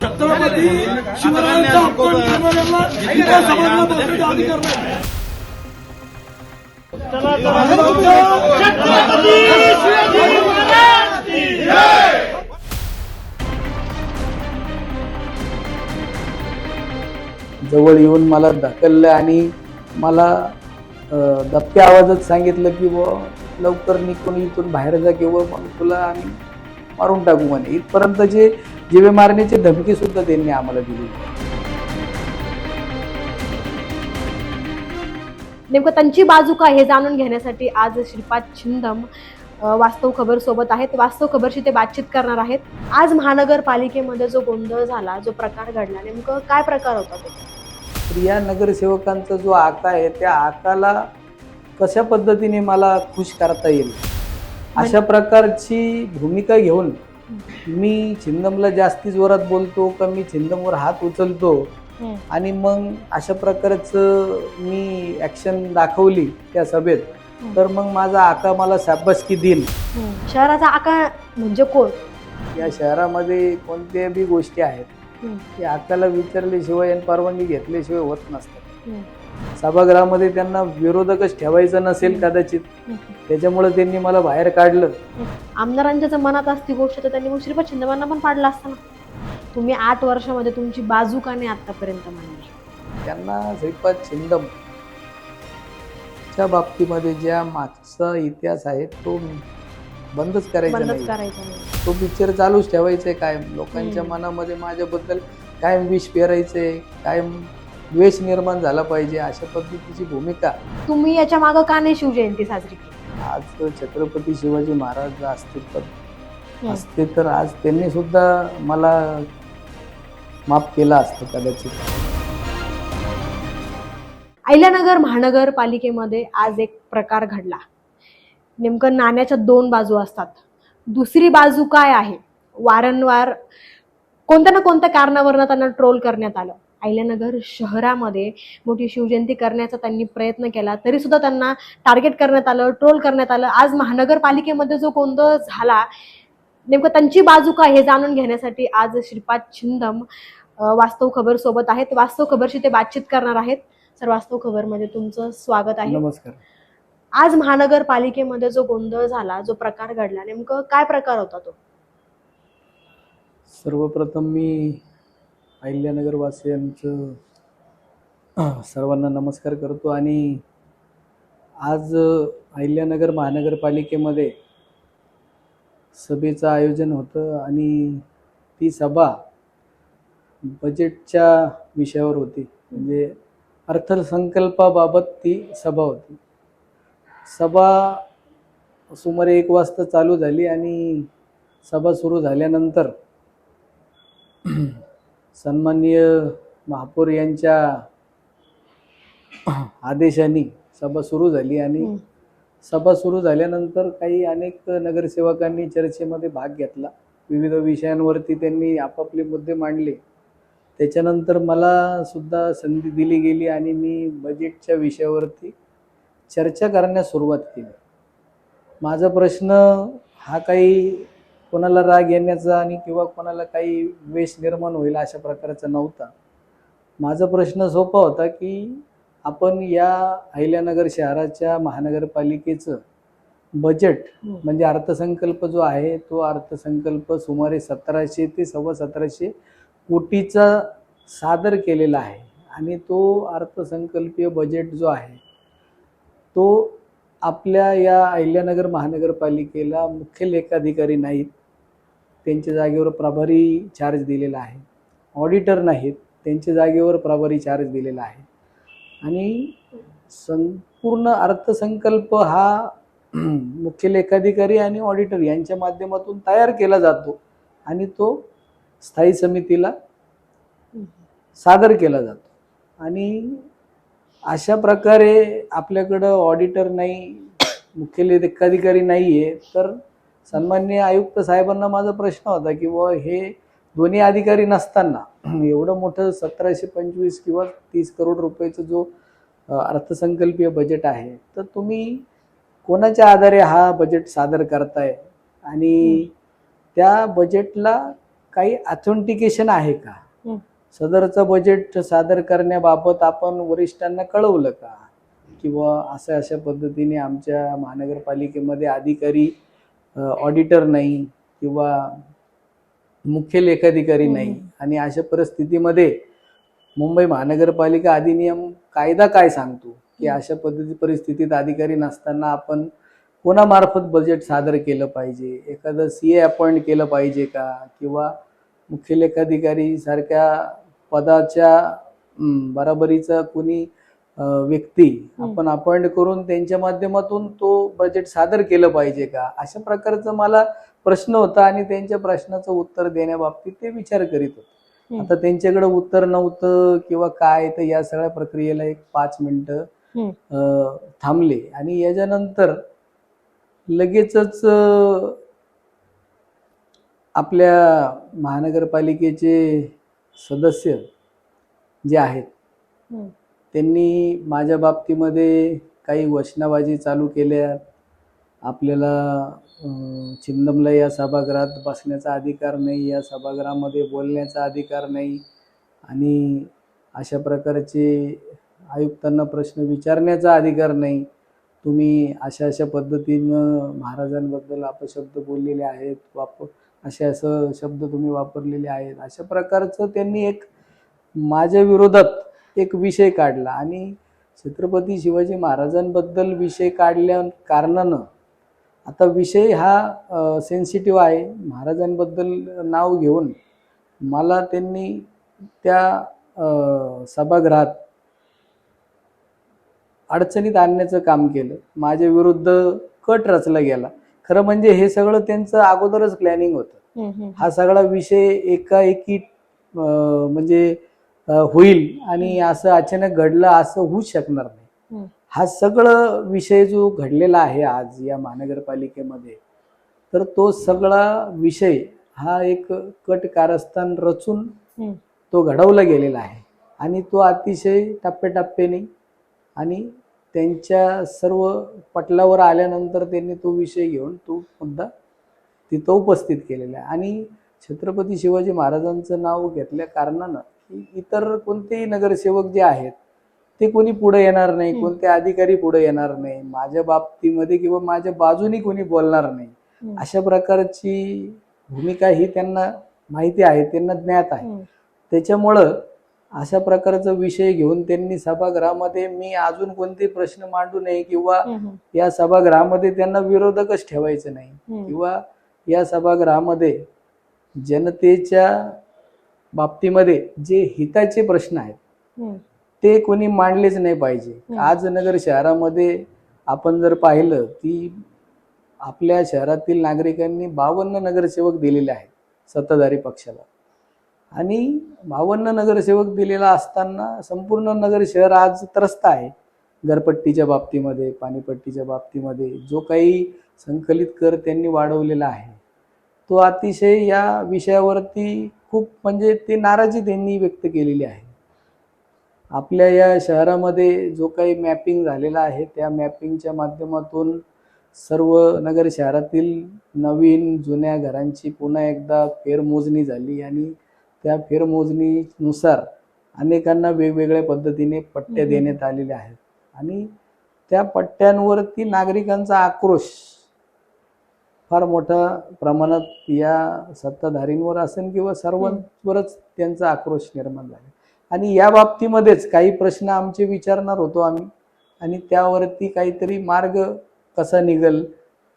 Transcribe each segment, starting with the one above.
छत्रपती शिवरायांचा अपमान करणाऱ्यांना इतिहास समाजला बसण्याचा अधिकार नाही. जवळ येऊन मला ढकललं आणि मला दबक्या आवाजात सांगितलं की लवकर निघून इथून बाहेर जा किंवा मग तुला आम्ही मारून टाकू म्हणे. इथपर्यंतचे जीवे मारण्याची धमकी सुद्धा त्यांनी आम्हाला दिली. नेमकं त्यांची बाजू काय हे जाणून घेण्यासाठी आज श्रीपाद छिंदम वास्तव खबर सोबत आहेत. वास्तव खबरशी ते बातचीत करणार आहेत. आज महानगरपालिकेमध्ये जो गोंधळ झाला, जो प्रकार घडला, नेमकं काय प्रकार होता तो? तर या नगरसेवकांचा जो आका आहे त्या आकाला कशा पद्धतीने मला खुश करता येईल अशा प्रकारची भूमिका घेऊन मी छिंदमला जास्ती जोरात बोलतो का मी छिंदमवर हात उचलतो आणि मग अशा प्रकारचं मी ऍक्शन दाखवली त्या सभेत तर मग माझा आका मला शाबासकी देईल. शहराचा आका म्हणजे कोण? या शहरामध्ये कोणत्या बी गोष्टी आहेत की आकाला विचारल्याशिवाय आणि परवानगी घेतल्याशिवाय होत नसतात. सभागृहामध्ये त्यांना विरोधकच ठेवायचं नसेल कदाचित, त्याच्यामुळे त्यांनी मला बाहेर काढलं. आमदारांच्या जर मनात असती गोष्ट तर त्यांनी मग श्रीपाद छिंदमांना पण पाडलं असतं ना. तुम्ही 8 वर्षामध्ये तुमची बाजू का नाही आतापर्यंत मांडली? त्यांना श्रीपाद छिंदम च्या बाबतीमध्ये ज्या मागचा इतिहास आहे तो बंदच करायचा नाही. तो पिक्चर चालूच ठेवायचा कायम. लोकांच्या मनामध्ये माझ्याबद्दल कायम विष पेरायचंय, कायम द्वेष निर्माण झाला पाहिजे अशा पद्धतीची भूमिका. तुम्ही याच्या मागे का नाही शिवजयंती साजरी केली? आज छत्रपती शिवाजी महाराज असते तर आज त्यांनी सुद्धा मला माफ केला असतं कदाचित. अहिल्यानगर महानगरपालिकेमध्ये आज एक प्रकार घडला. नेमकं नाण्याच्या 2 बाजू असतात. दुसरी बाजू काय आहे? वारंवार कोणत्या ना कोणत्या कारणावरनं त्यांना ट्रोल करण्यात आलं. अहिल्यानगर शहरामध्ये मोठी शिवजयंती करण्याचा त्यांनी प्रयत्न केला तरी सुद्धा त्यांना टार्गेट करण्यात आलं, ट्रोल करण्यात आलं. आज महानगरपालिकेमध्ये जो गोंधळ झाला, नेमकं त्यांची बाजू काय हे जाणून घेण्यासाठी आज श्रीपाद छिंदम वास्तव खबर सोबत आहेत. वास्तव खबरशी ते बातचीत करणार आहेत. सर, वास्तव खबरमध्ये तुमचं स्वागत आहे. नमस्कार. आज महानगरपालिकेमध्ये जो गोंधळ झाला, जो प्रकार घडला, नेमकं काय प्रकार होता तो? सर्वप्रथम मी अहिल्यानगर वासियांचं सर्वांना नमस्कार करतो. आणि आज अहिल्यानगर महानगरपालिकेमध्ये सभेचं आयोजन होतं आणि ती सभा बजेटच्या विषयावर होती. म्हणजे अर्थसंकल्पाबाबत ती सभा होती. सभा सुमारे 1 वाजता चालू झाली आणि सभा सुरू झाल्यानंतर सन्माननीय महापौर यांच्या आदेशाने सभा सुरू झाली. आणि सभा सुरू झाल्यानंतर अनेक नगरसेवकांनी चर्चेमध्ये भाग घेतला. विविध विषयांवरती त्यांनी आपापले मुद्दे मांडले. त्याच्यानंतर मला सुद्धा संधी दिली गेली आणि मी बजेटच्या विषयावरती चर्चा करण्यास सुरुवात केली. माझा प्रश्न हा काही कोणाला राग येण्याचा आणि किंवा कोणाला काही द्वेष निर्माण होईल अशा प्रकारचा नव्हता. माझा प्रश्न सोपा होता की आपण या अहिल्यानगर शहराच्या महानगरपालिकेचं बजेट म्हणजे अर्थसंकल्प जो आहे तो अर्थसंकल्प सुमारे 1700 ते 1750 कोटीचा सादर केलेला आहे. आणि तो अर्थसंकल्पीय बजेट जो आहे तो आपल्या या अहिल्यानगर महानगरपालिकेला मुख्य लेखाधिकारी नाहीत, त्यांच्या जागेवर प्रभारी चार्ज दिलेला आहे. ऑडिटर नाहीत, त्यांच्या जागेवर प्रभारी चार्ज दिलेला आहे. आणि संपूर्ण अर्थसंकल्प हा मुख्य लेखाधिकारी आणि ऑडिटर यांच्या माध्यमातून तयार केला जातो आणि तो स्थायी समितीला सादर केला जातो. आणि अशा प्रकारे आपल्याकडं ऑडिटर नाही, मुख्य लेखाधिकारी नाही आहे. तर सन्माननीय आयुक्त साहेबांना माझा प्रश्न होता की हे दोन्ही अधिकारी नसताना एवढं मोठं 1725 किंवा 30 करोड रुपयाचं जो अर्थसंकल्पीय बजेट आहे तर तुम्ही कोणाच्या आधारे हा बजेट सादर करताय आणि त्या बजेटला काही ऑथेंटिकेशन आहे का? सदरचं बजेट सादर करण्याबाबत आपण वरिष्ठांना कळवलं का? किंवा अशा पद्धतीने आमच्या महानगरपालिकेमध्ये अधिकारी ऑडिटर नाही किंवा मुख्य लेखाधिकारी नाही आणि अशा परिस्थितीमध्ये मुंबई महानगरपालिका अधिनियम कायदा काय सांगतो की अशा परिस्थितीत अधिकारी नसताना आपण कोणामार्फत बजेट सादर केलं पाहिजे? एखादं CA अपॉइंट केलं पाहिजे का? किंवा मुख्य लेखाधिकारी सारख्या पदाच्या बराबरीचा कोणी व्यक्ती आपण अपॉइंट करून त्यांच्या माध्यमातून तो बजेट सादर केलं पाहिजे का? अशा प्रकारचा मला प्रश्न होता आणि त्यांच्या प्रश्नाचं उत्तर देण्याबाबतीत ते विचार करीत होते. आता त्यांच्याकडे उत्तर नव्हतं किंवा काय, तर या सगळ्या प्रक्रियेला एक 5 मिनिटं थांबले आणि याच्यानंतर लगेचच आपल्या महानगरपालिकेचे सदस्य जे आहेत त्यांनी माझ्या बाबतीमध्ये काही घोषणाबाजी चालू केल्या. आपल्याला चिंदमला या सभागृहात बसण्याचा अधिकार नाही, या सभागृहामध्ये बोलण्याचा अधिकार नाही आणि अशा प्रकारचे आयुक्तांना प्रश्न विचारण्याचा अधिकार नाही. तुम्ही अशा पद्धतीनं महाराजांबद्दल अपशब्द बोललेले आहेत, असं शब्द तुम्ही वापरलेले आहेत. अशा प्रकारचं त्यांनी एक माझ्या विरोधात एक विषय काढला आणि छत्रपती शिवाजी महाराजांबद्दल विषय काढल्या कारणानं आता विषय हा सेन्सिटिव्ह आहे. महाराजांबद्दल नाव घेऊन मला त्यांनी त्या सभागृहात अडचणीत आणण्याचं काम केलं. माझ्या विरुद्ध कट रचला गेला. खरं म्हणजे हे सगळं त्यांचं अगोदरच प्लॅनिंग होतं. हा सगळा विषय एकाएकी म्हणजे होईल आणि असं अचानक घडलं असं होऊच शकणार नाही. हा सगळं विषय जो घडलेला आहे आज या महानगरपालिकेमध्ये, तर तो सगळा विषय हा एक कट कारस्थान रचून तो घडवला गेलेला आहे आणि तो अतिशय टप्प्याटप्प्याने आणि त्यांच्या सर्व पटलावर आल्यानंतर त्यांनी तो विषय घेऊन तो मुद्दा तिथं उपस्थित केलेला आहे. आणि छत्रपती शिवाजी महाराजांचं नाव घेतल्या कारणानं इतर कोणतेही नगरसेवक जे आहेत ते कोणी पुढे येणार नाही, कोणते अधिकारी पुढे येणार नाही, माझ्या बाबतीमध्ये किंवा माझ्या बाजूनी कोणी बोलणार नाही. अशा प्रकारची भूमिका ही त्यांना माहिती आहे, त्यांना ज्ञात आहे. त्याच्यामुळं अशा प्रकारचा विषय घेऊन त्यांनी सभागृहामध्ये मी अजून कोणते प्रश्न मांडू नये किंवा या सभागृहामध्ये त्यांना विरोधकच ठेवायचं नाही किंवा या सभागृहामध्ये जनतेच्या बाबतीमध्ये जे हिताचे प्रश्न आहेत ते कोणी मांडलेच नाही पाहिजे. आज नगर शहरामध्ये आपण जर पाहिलं की आपल्या शहरातील नागरिकांनी 52 नगरसेवक दिलेले आहेत सत्ताधारी पक्षाला आणि 52 नगरसेवक दिलेला असताना संपूर्ण नगर शहर आज त्रस्त आहे. घरपट्टीच्या बाबतीमध्ये, पाणीपट्टीच्या बाबतीमध्ये जो काही संकलित कर त्यांनी वाढवलेला आहे तो अतिशय या विषयावरती खूप म्हणजे ते नाराजी त्यांनी व्यक्त केलेली आहे. आपल्या या शहरामध्ये जो काही मॅपिंग झालेला आहे त्या मॅपिंगच्या माध्यमातून सर्व नगर शहरातील नवीन जुन्या घरांची पुन्हा एकदा फेरमोजणी झाली आणि त्या फेरमोजणीनुसार अनेकांना वेगवेगळ्या पद्धतीने पट्ट्या देण्यात आलेल्या आहेत आणि त्या पट्ट्यांवरती नागरिकांचा आक्रोश फार मोठ्या प्रमाणात या सत्ताधारींवर असेल किंवा सर्वांवरच त्यांचा आक्रोश निर्माण झाला. आणि या बाबतीमध्येच काही प्रश्न आमचे विचारणार होतो आम्ही आणि त्यावरती काहीतरी मार्ग कसा निघेल,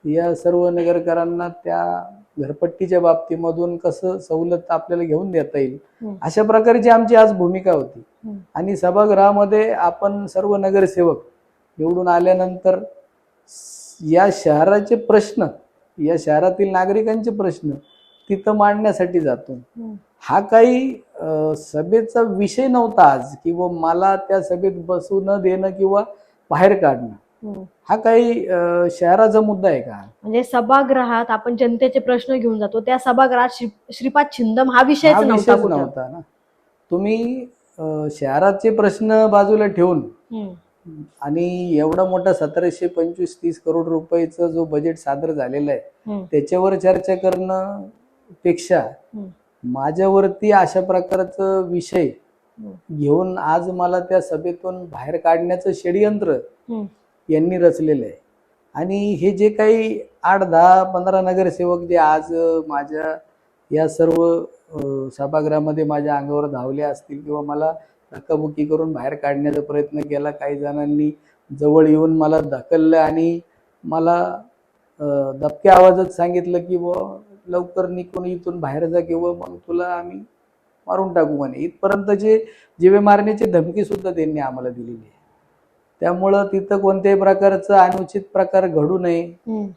या सर्व नगरकरांना त्या घरपट्टीच्या बाबतीमधून कसं सवलत आपल्याला घेऊन देता येईल अशा प्रकारची आमची आज भूमिका होती. आणि सभागृहामध्ये आपण सर्व नगरसेवक निवडून आल्यानंतर या शहराचे प्रश्न, या शहरातील नागरिकांचे प्रश्न तिथं मांडण्यासाठी जातो. हा काही सभेचा विषय नव्हता आज किंवा मला त्या सभेत बसू न देणं किंवा बाहेर काढणं. हा काही शहराचा मुद्दा आहे का? म्हणजे सभागृहात आपण जनतेचे प्रश्न घेऊन जातो, त्या सभागृहात श्रीपाद छिंदम हा विषयच नव्हता ना. तुम्ही शहराचे प्रश्न बाजूला ठेवून आणि एवढा मोठा 1725-30 करोड रुपयाचा जो बजेट सादर झालेला आहे त्याच्यावर चर्चा करणं पेक्षा माझ्यावरती अशा प्रकारचं विषय घेऊन आज मला त्या सभेतून बाहेर काढण्याचं षडयंत्र यांनी रचलेलं आहे. आणि हे जे काही 8-10-15 नगरसेवक जे आज माझ्या या सर्व सभागृहामध्ये माझ्या अंगावर धावले असतील किंवा मला धक्काबुक्की करून बाहेर काढण्याचा प्रयत्न केला, काही जणांनी जवळ येऊन मला ढकललं आणि मला दबक्या आवाजात सांगितलं की लवकर निघून इथून बाहेर जा किंवा मग तुला आम्ही मारून टाकू म्हणे, इथपर्यंतचे जीवे मारण्याची धमकी सुद्धा त्यांनी आम्हाला दिलेली आहे. त्यामुळं तिथं कोणत्याही प्रकारचा अनुचित प्रकार घडू नये.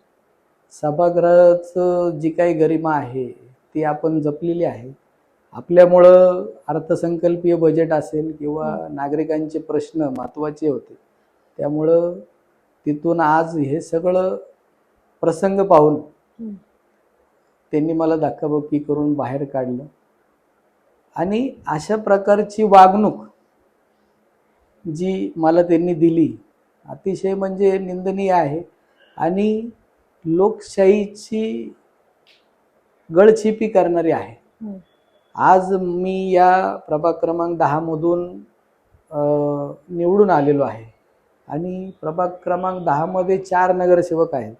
सभागृहाचं जी काही गरिमा आहे ती आपण जपलेली आहे. आपल्यामुळं अर्थसंकल्पीय बजेट असेल किंवा नागरिकांचे प्रश्न महत्त्वाचे होते, त्यामुळं तिथून आज हे सगळं प्रसंग पाहून त्यांनी मला धक्काबुक्की करून बाहेर काढलं. आणि अशा प्रकारची वागणूक जी मला त्यांनी दिली अतिशय म्हणजे निंदनीय आहे आणि लोकशाहीची गळचेपी करणारी आहे. आज मी या प्रभाग क्रमांक 10 मधून निवडून आलेलो आहे आणि प्रभाग क्रमांक 10 मध्ये 4 नगरसेवक आहेत.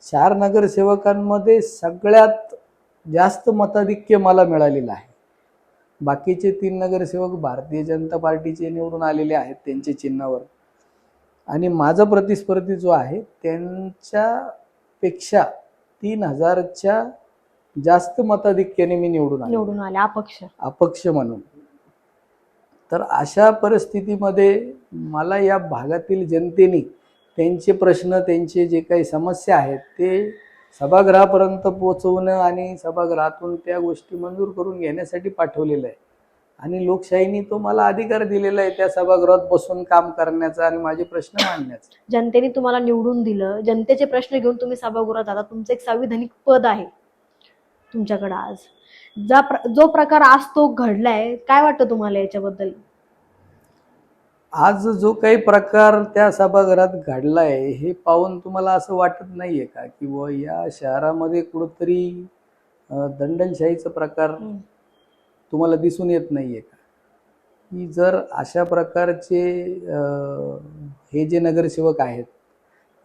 4 नगरसेवकांमध्ये सगळ्यात जास्त मताधिक्य मला मिळालेलं आहे. बाकीचे 3 नगरसेवक भारतीय जनता पार्टीचे निवडून आलेले आहेत त्यांच्या चिन्हावर आणि माझा प्रतिस्पर्धी जो आहे त्यांच्यापेक्षा 3000च्या जास्त मताधिक्याने मी निवडून आले अपक्ष म्हणून. तर अशा परिस्थितीमध्ये मला या भागातील जनतेने त्यांचे प्रश्न, त्यांचे जे काही समस्या आहेत ते सभागृहापर्यंत पोहोचवणं आणि सभागृहातून त्या गोष्टी मंजूर करून घेण्यासाठी पाठवलेलं आहे. आणि लोकशाहीने तो मला अधिकार दिलेला आहे त्या सभागृहात बसून काम करण्याचा आणि माझे प्रश्न मांडण्याचा. जनतेने तुम्हाला निवडून दिलं, जनतेचे प्रश्न घेऊन तुम्ही सभागृहात आता तुमचं एक संविधानिक पद आहे तुमच्याकडे. आज जो प्रकार आज तो घडलाय, काय वाटतं तुम्हाला याच्याबद्दल? आज जो काही प्रकार त्या सभागृहात घडलाय हे पाहून तुम्हाला असं वाटत नाहीये का की या शहरामध्ये कुठंतरी दंडनशाहीचा प्रकार तुम्हाला दिसून येत नाहीये का? की जर अशा प्रकारचे हे जे नगरसेवक आहेत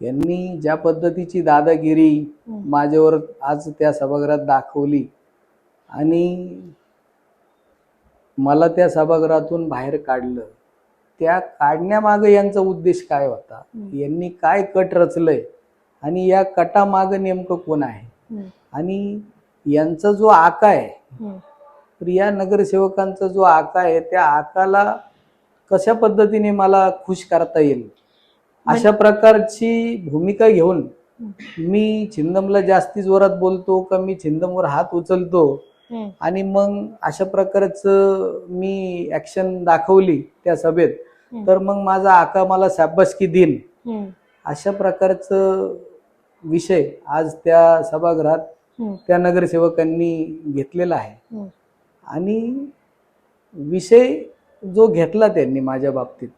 यांनी ज्या पद्धतीची दादागिरी माझ्यावर आज त्या सभागृहात दाखवली आणि मला त्या सभागृहातून बाहेर काढलं, त्या काढण्यामागे यांचा उद्देश काय होता, यांनी काय कट रचलंय आणि या कटामागे नेमकं कोण आहे आणि यांचा जो आका आहे, तर या नगरसेवकांचा जो आका आहे त्या आकाला कशा पद्धतीने मला खुश करता येईल अशा प्रकारची भूमिका घेऊन मी छिंदमला जास्ती जोरात बोलतो का मी छिंदमवर हात उचलतो आणि मग अशा प्रकारचं मी ऍक्शन दाखवली त्या सभेत तर मग माझा आका मला शाबासकी देईन अशा प्रकारचं विषय आज त्या सभागृहात त्या नगरसेवकांनी घेतलेला आहे. आणि विषय जो घेतला त्यांनी माझ्या बाबतीत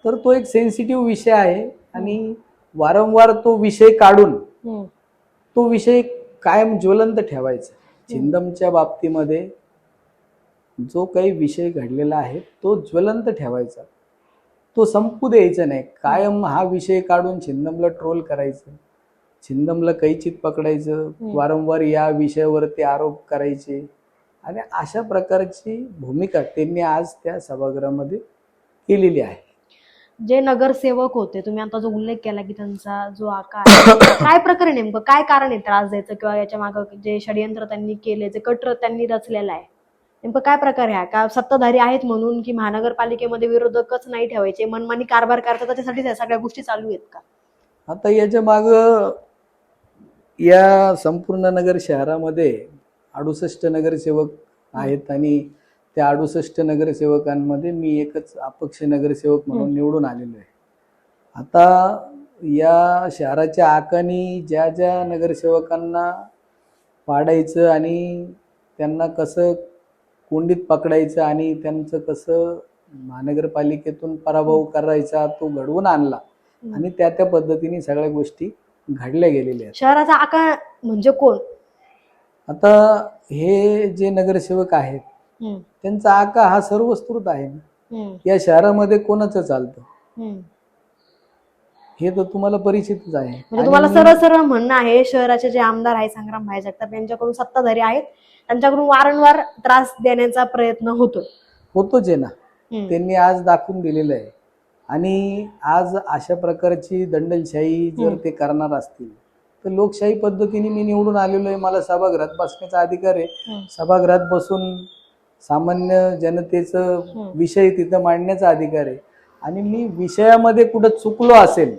तर तो एक सेन्सिटिव्ह विषय आहे आणि वारंवार तो विषय काढून तो विषय कायम ज्वलंत ठेवायचा. छिंदमच्या बाबतीमध्ये जो काही विषय घडलेला आहे तो ज्वलंत ठेवायचा, तो संपू द्यायचा नाही. कायम हा विषय काढून छिंदमला ट्रोल करायचं, छिंदमला कैचीत पकडायचं, वारंवार या विषयावरती आरोप करायचे आणि अशा प्रकारची भूमिका त्यांनी आज त्या सभागृहामध्ये केलेली आहे. जे नगरसेवक होते, तुम्ही आता जो उल्लेख केला की त्यांचा जो आकार आहे, काय प्रकरण नेमकं काय कारण आहे त्रास द्यायचं किंवा याच्या मागे जे षडयंत्र त्यांनी केले, जे कट त्यांनी रचलेलं आहे, नेमकं काय प्रकार आहे? का सत्ताधारी आहेत म्हणून की महानगरपालिकेमध्ये विरोधकच नाही ठेवायचे, मनमानी कारभार करतात त्याच्यासाठी त्या सगळ्या गोष्टी चालू आहेत का? आता याच्या माग या संपूर्ण नगर शहरामध्ये 68 नगरसेवक आहेत आणि त्या 68 नगरसेवकांमध्ये मी एकच अपक्ष नगरसेवक म्हणून निवडून आलेलो आहे. आता या शहराच्या आकानी ज्या ज्या नगरसेवकांना पाडायचं आणि त्यांना कसं कोंडीत पकडायचं आणि त्यांचं कसं महानगरपालिकेतून पराभव करायचा तो घडवून आणला आणि त्या पद्धतीने सगळ्या गोष्टी घडल्या गेलेल्या आहेत. शहराचा आकार म्हणजे कोण? आता हे जे नगरसेवक आहेत त्यांचा आका हा सर्वस्कृत आहे ना. या शहरामध्ये कोणाचं चालतं हे तर तुम्हाला परिचितच आहे. म्हणजे तुम्हाला सरळ म्हणणं आहे, शहराचे जे आमदार आहेत संग्राम भाई जगताप यांच्याकडून सत्ताधारी आहेत, त्यांच्याकडून वारंवार त्रास देण्याचा प्रयत्न होतोच आहे ना. त्यांनी आज दाखवून दिलेलं आहे. आणि आज अशा प्रकारची दंडलशाही जर ते करणार असतील तर लोकशाही पद्धतीने मी निवडून आलेलो आहे, मला सभागृहात बसण्याचा अधिकार आहे. सभागृहात बसून सामान्य जनतेचं विषय तिथं मांडण्याचा अधिकार आहे. आणि मी विषयामध्ये कुठं चुकलो असेल,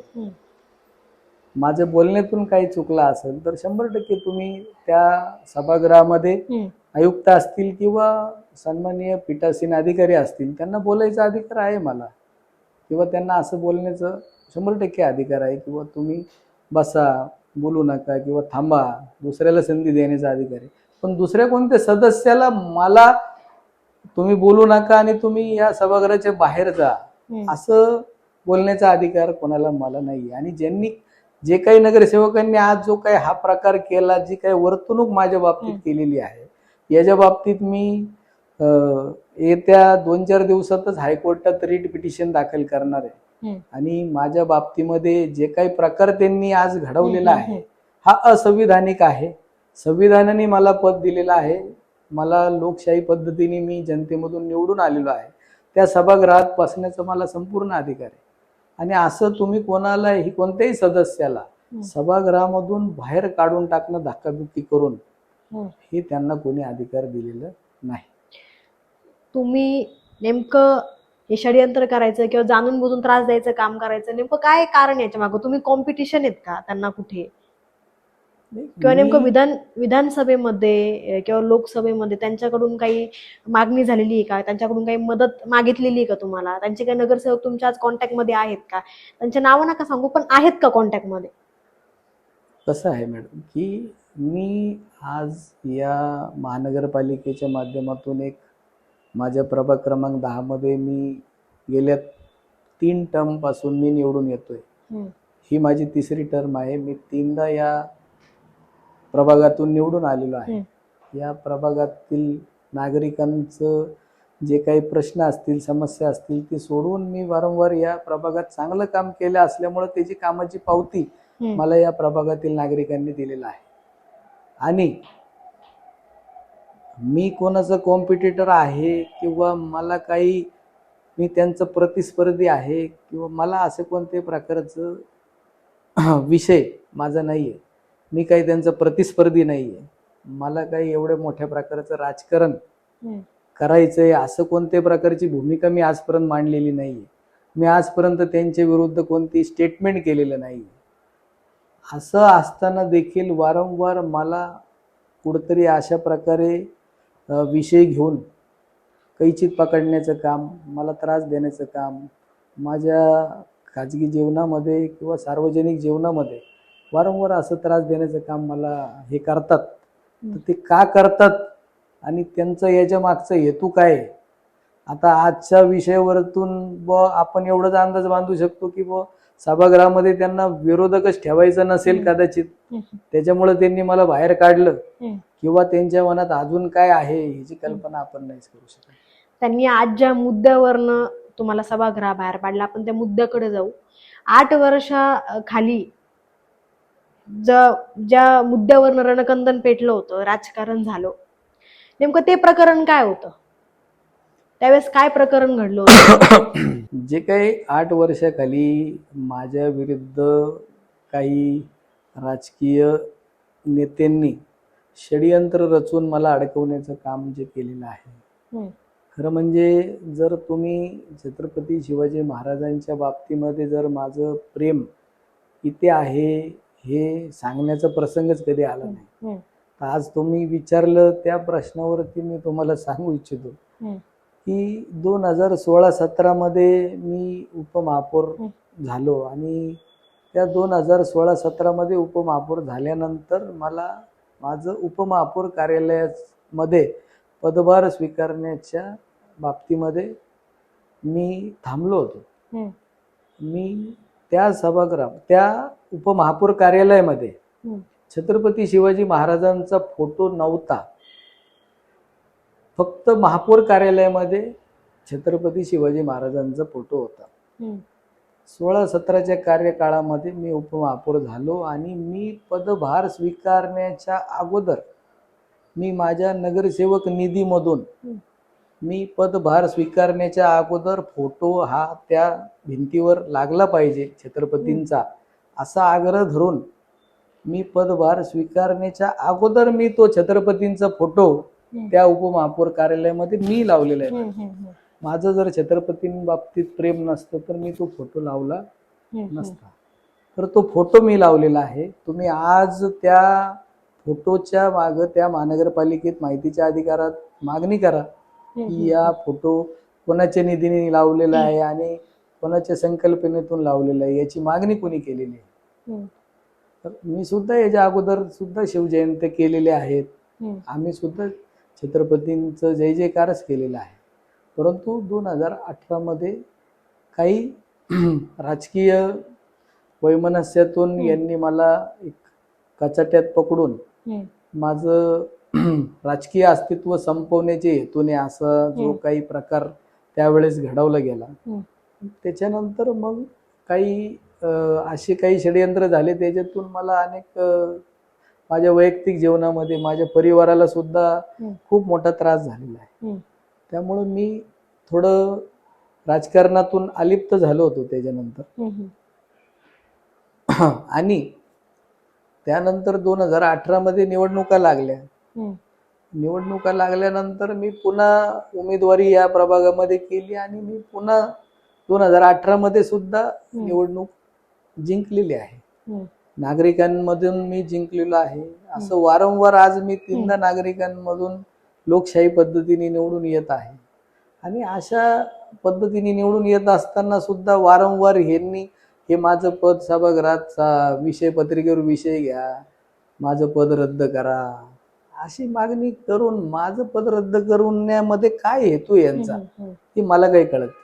माझं बोलण्यातून काही चुकला असेल तर 100% तुम्ही त्या सभागृहामध्ये आयुक्त असतील किंवा सन्माननीय पीठासीन अधिकारी असतील त्यांना बोलायचा अधिकार आहे मला, किंवा त्यांना असं बोलण्याचं 100% अधिकार आहे, किंवा तुम्ही बसा, बोलू नका किंवा थांबा, दुसऱ्याला संधी देण्याचा अधिकार आहे. पण दुसऱ्या कोणत्या सदस्याला मला तुम्ही बोलू नका आणि तुम्ही या सभागृहाच्या बाहेर जा असं बोलण्याचा अधिकार कोणाला मला नाही. आणि ज्यांनी जे काही नगरसेवकांनी आज जो काही हा प्रकार केला, जी काही वर्तणूक माझ्या बाबतीत केलेली आहे, याच्या बाबतीत मी येत्या 2-4 दिवसातच हायकोर्टात रिट पिटिशन दाखल करणार आहे. आणि माझ्या बाबतीमध्ये जे काही प्रकार त्यांनी आज घडवलेला आहे हा असंविधानिक आहे. संविधानाने मला पद दिलेलं आहे, मला लोकशाही पद्धतीने मी जनतेमधून निवडून आलेलो आहे, त्या सभागृहात बसण्याचा मला संपूर्ण अधिकार आहे. आणि असं तुम्ही कोणालाही, कोणत्याही सदस्याला सभागृहामधून बाहेर काढून टाकणं, धक्काबुक्की करून, हे त्यांना कोणी अधिकार दिलेलं नाही. तुम्ही नेमकं हे षडयंत्र करायचं किंवा जाणून बुजून त्रास द्यायचं काम करायचं, नेमकं काय कारण याच्या मागं? तुम्ही कॉम्पिटिशन आहेत का त्यांना कुठे, किंवा नेमकं विधानसभेमध्ये किंवा लोकसभेमध्ये त्यांच्याकडून काही मागणी झालेली आहे का? त्यांच्याकडून काही मदत मागितलेली आहे का तुम्हाला? त्यांचे काही नगरसेवक तुमच्या आज कॉन्टॅक्ट मध्ये आहेत का? त्यांचे नावं नका सांगू, पण आहेत का कॉन्टॅक्ट मध्ये? कसं आहे मॅडम की मी आज या महानगरपालिकेच्या माध्यमातून एक माझ्या प्रभाग क्रमांक 10 मध्ये मी गेल्या 3 टर्म पासून मी निवडून येतोय. ही माझी 3री टर्म आहे. मी 3दा या प्रभागातून निवडून आलेलो आहे. या प्रभागातील नागरिकांचं जे काही प्रश्न असतील, समस्या असतील, ते सोडवून मी वारंवार या प्रभागात चांगलं काम केलं असल्यामुळे त्याची कामाची पावती मला या प्रभागातील नागरिकांनी दिलेला आहे. आणि मी कोणाचा कॉम्पिटिटर आहे किंवा मला काही, मी त्यांचं प्रतिस्पर्धी आहे किंवा मला असं कोणत्याही प्रकारचं विषय माझा नाही आहे. मी काही त्यांचं प्रतिस्पर्धी नाही आहे. मला काही एवढ्या मोठ्या प्रकारचं राजकारण करायचंय असं कोणत्याही प्रकारची भूमिका मी आजपर्यंत मांडलेली नाही आहे. मी आजपर्यंत त्यांच्या विरुद्ध कोणती स्टेटमेंट केलेलं नाही. असं असताना देखील वारंवार मला कुठंतरी अशा प्रकारे विषय घेऊन कैचित पकडण्याचं काम, मला त्रास देण्याचं काम, माझ्या खाजगी जीवनामध्ये किंवा सार्वजनिक जीवनामध्ये वारंवार असं त्रास देण्याचं काम मला हे करतात. तर ते का करतात आणि त्यांचं याच्या मागचा हेतू काय आहे? आता आजच्या विषयावरतून आपण एवढंच अंदाज बांधू शकतो की सभागृहामध्ये त्यांना विरोधकच ठेवायचं नसेल कदाचित, त्याच्यामुळे त्यांनी मला बाहेर काढलं, किंवा त्यांच्या मनात अजून काय आहे ह्याची कल्पना आपण नाहीच करू शकत. त्यांनी आज ज्या मुद्द्यावरनं तुम्हाला सभागृहाबाहेर पाडला, आपण त्या मुद्द्याकडे जाऊ. 8 वर्षाखाली ज्या मुद्द्यावरनं रणकंदन पेटलं होतं, राजकारण झालं, नेमकं ते प्रकरण काय होतं? त्यावेळेस काय प्रकरण घडलं होतं? जे काही 8 वर्षाखाली माझ्या विरुद्ध काही राजकीय नेत्यांनी षडयंत्र रचून मला अडकवण्याचं काम जे केलेलं आहे, खरं म्हणजे जर तुम्ही छत्रपती शिवाजी महाराजांच्या बाबतीमध्ये जर माझं प्रेम किती आहे हे सांगण्याचा प्रसंगच कधी आला नाही. तर आज तुम्ही विचारलं त्या प्रश्नावरती मी तुम्हाला सांगू इच्छितो की 2016-17 मध्ये मी उपमहापौर झालो. आणि त्या 2016-17 मध्ये उपमहापौर झाल्यानंतर मला माझं उपमहापौर कार्यालयामध्ये पदभार स्वीकारण्याच्या बाबतीमध्ये मी थांबलो होतो. हम्म, मी त्या त्या उपमहापौर कार्यालयामध्ये हम्म, छत्रपती शिवाजी महाराजांचा फोटो नव्हता. फक्त महापौर कार्यालयामध्ये छत्रपती शिवाजी महाराजांचा फोटो होता. हम्म, 16-17च्या कार्यकाळामध्ये मी उपमहापौर झालो आणि मी पदभार स्वीकारण्याच्या अगोदर मी माझ्या नगरसेवक निधीमधून हम्म. मी पदभार स्वीकारण्याच्या अगोदर फोटो हा त्या भिंतीवर लागला पाहिजे छत्रपतींचा असा आग्रह धरून मी पदभार स्वीकारण्याच्या अगोदर मी तो छत्रपतींचा फोटो त्या उपमहापौर कार्यालयामध्ये मी लावलेला आहे. हम्म, हम्म, माझं जर छत्रपतींबाबतीत प्रेम नसतं तर मी तो फोटो लावला हम्म, नसता. तर तो फोटो मी लावलेला आहे. तुम्ही आज त्या फोटोच्या मागं त्या महानगरपालिकेत माहितीच्या अधिकारात मागणी करा की या फोटो कोणाच्या निधीने लावलेला आहे आणि कोणाच्या संकल्पनेतून लावलेला आहे याची मागणी कोणी केलेली आहे. हम्म, तर मी सुद्धा याच्या अगोदर सुद्धा शिवजयंती केलेले आहेत. हम्म. आम्ही सुद्धा छत्रपतींचं जय जयकारच केलेला आहे. परंतु 2018 काही राजकीय वैमनस्यातून यांनी मला एक कचाट्यात पकडून हम्म, माझं राजकीय अस्तित्व संपवण्याचे हेतूने असा जो काही प्रकार त्यावेळेस घडवला गेला. त्याच्यानंतर मग काही असे काही षडयंत्र झाले. त्याच्यातून मला अनेक माझ्या वैयक्तिक जीवनामध्ये माझ्या परिवाराला सुद्धा खूप मोठा त्रास झालेला आहे. त्यामुळं मी थोडं राजकारणातून अलिप्त झालो होतो त्याच्यानंतर. आणि त्यानंतर 2018 निवडणुका लागल्या. निवडणुका लागल्यानंतर मी पुन्हा उमेदवारी या प्रभागामध्ये केली आणि मी पुन्हा 2018 सुद्धा निवडणूक जिंकलेली आहे. नागरिकांमधून मी जिंकलेलो आहे. असं वारंवार आज मी 3दा नागरिकांमधून लोकशाही पद्धतीने निवडून येत आहे. आणि अशा पद्धतीने निवडून येत असताना सुद्धा वारंवार यांनी हे माझं पद सभागृहाचा विषय पत्रिकेवर विषय घ्या, माझं पद रद्द करा अशी मागणी करून माझं पद रद्द करण्यामध्ये काय हेतू यांचा हे मला काही कळत नाही.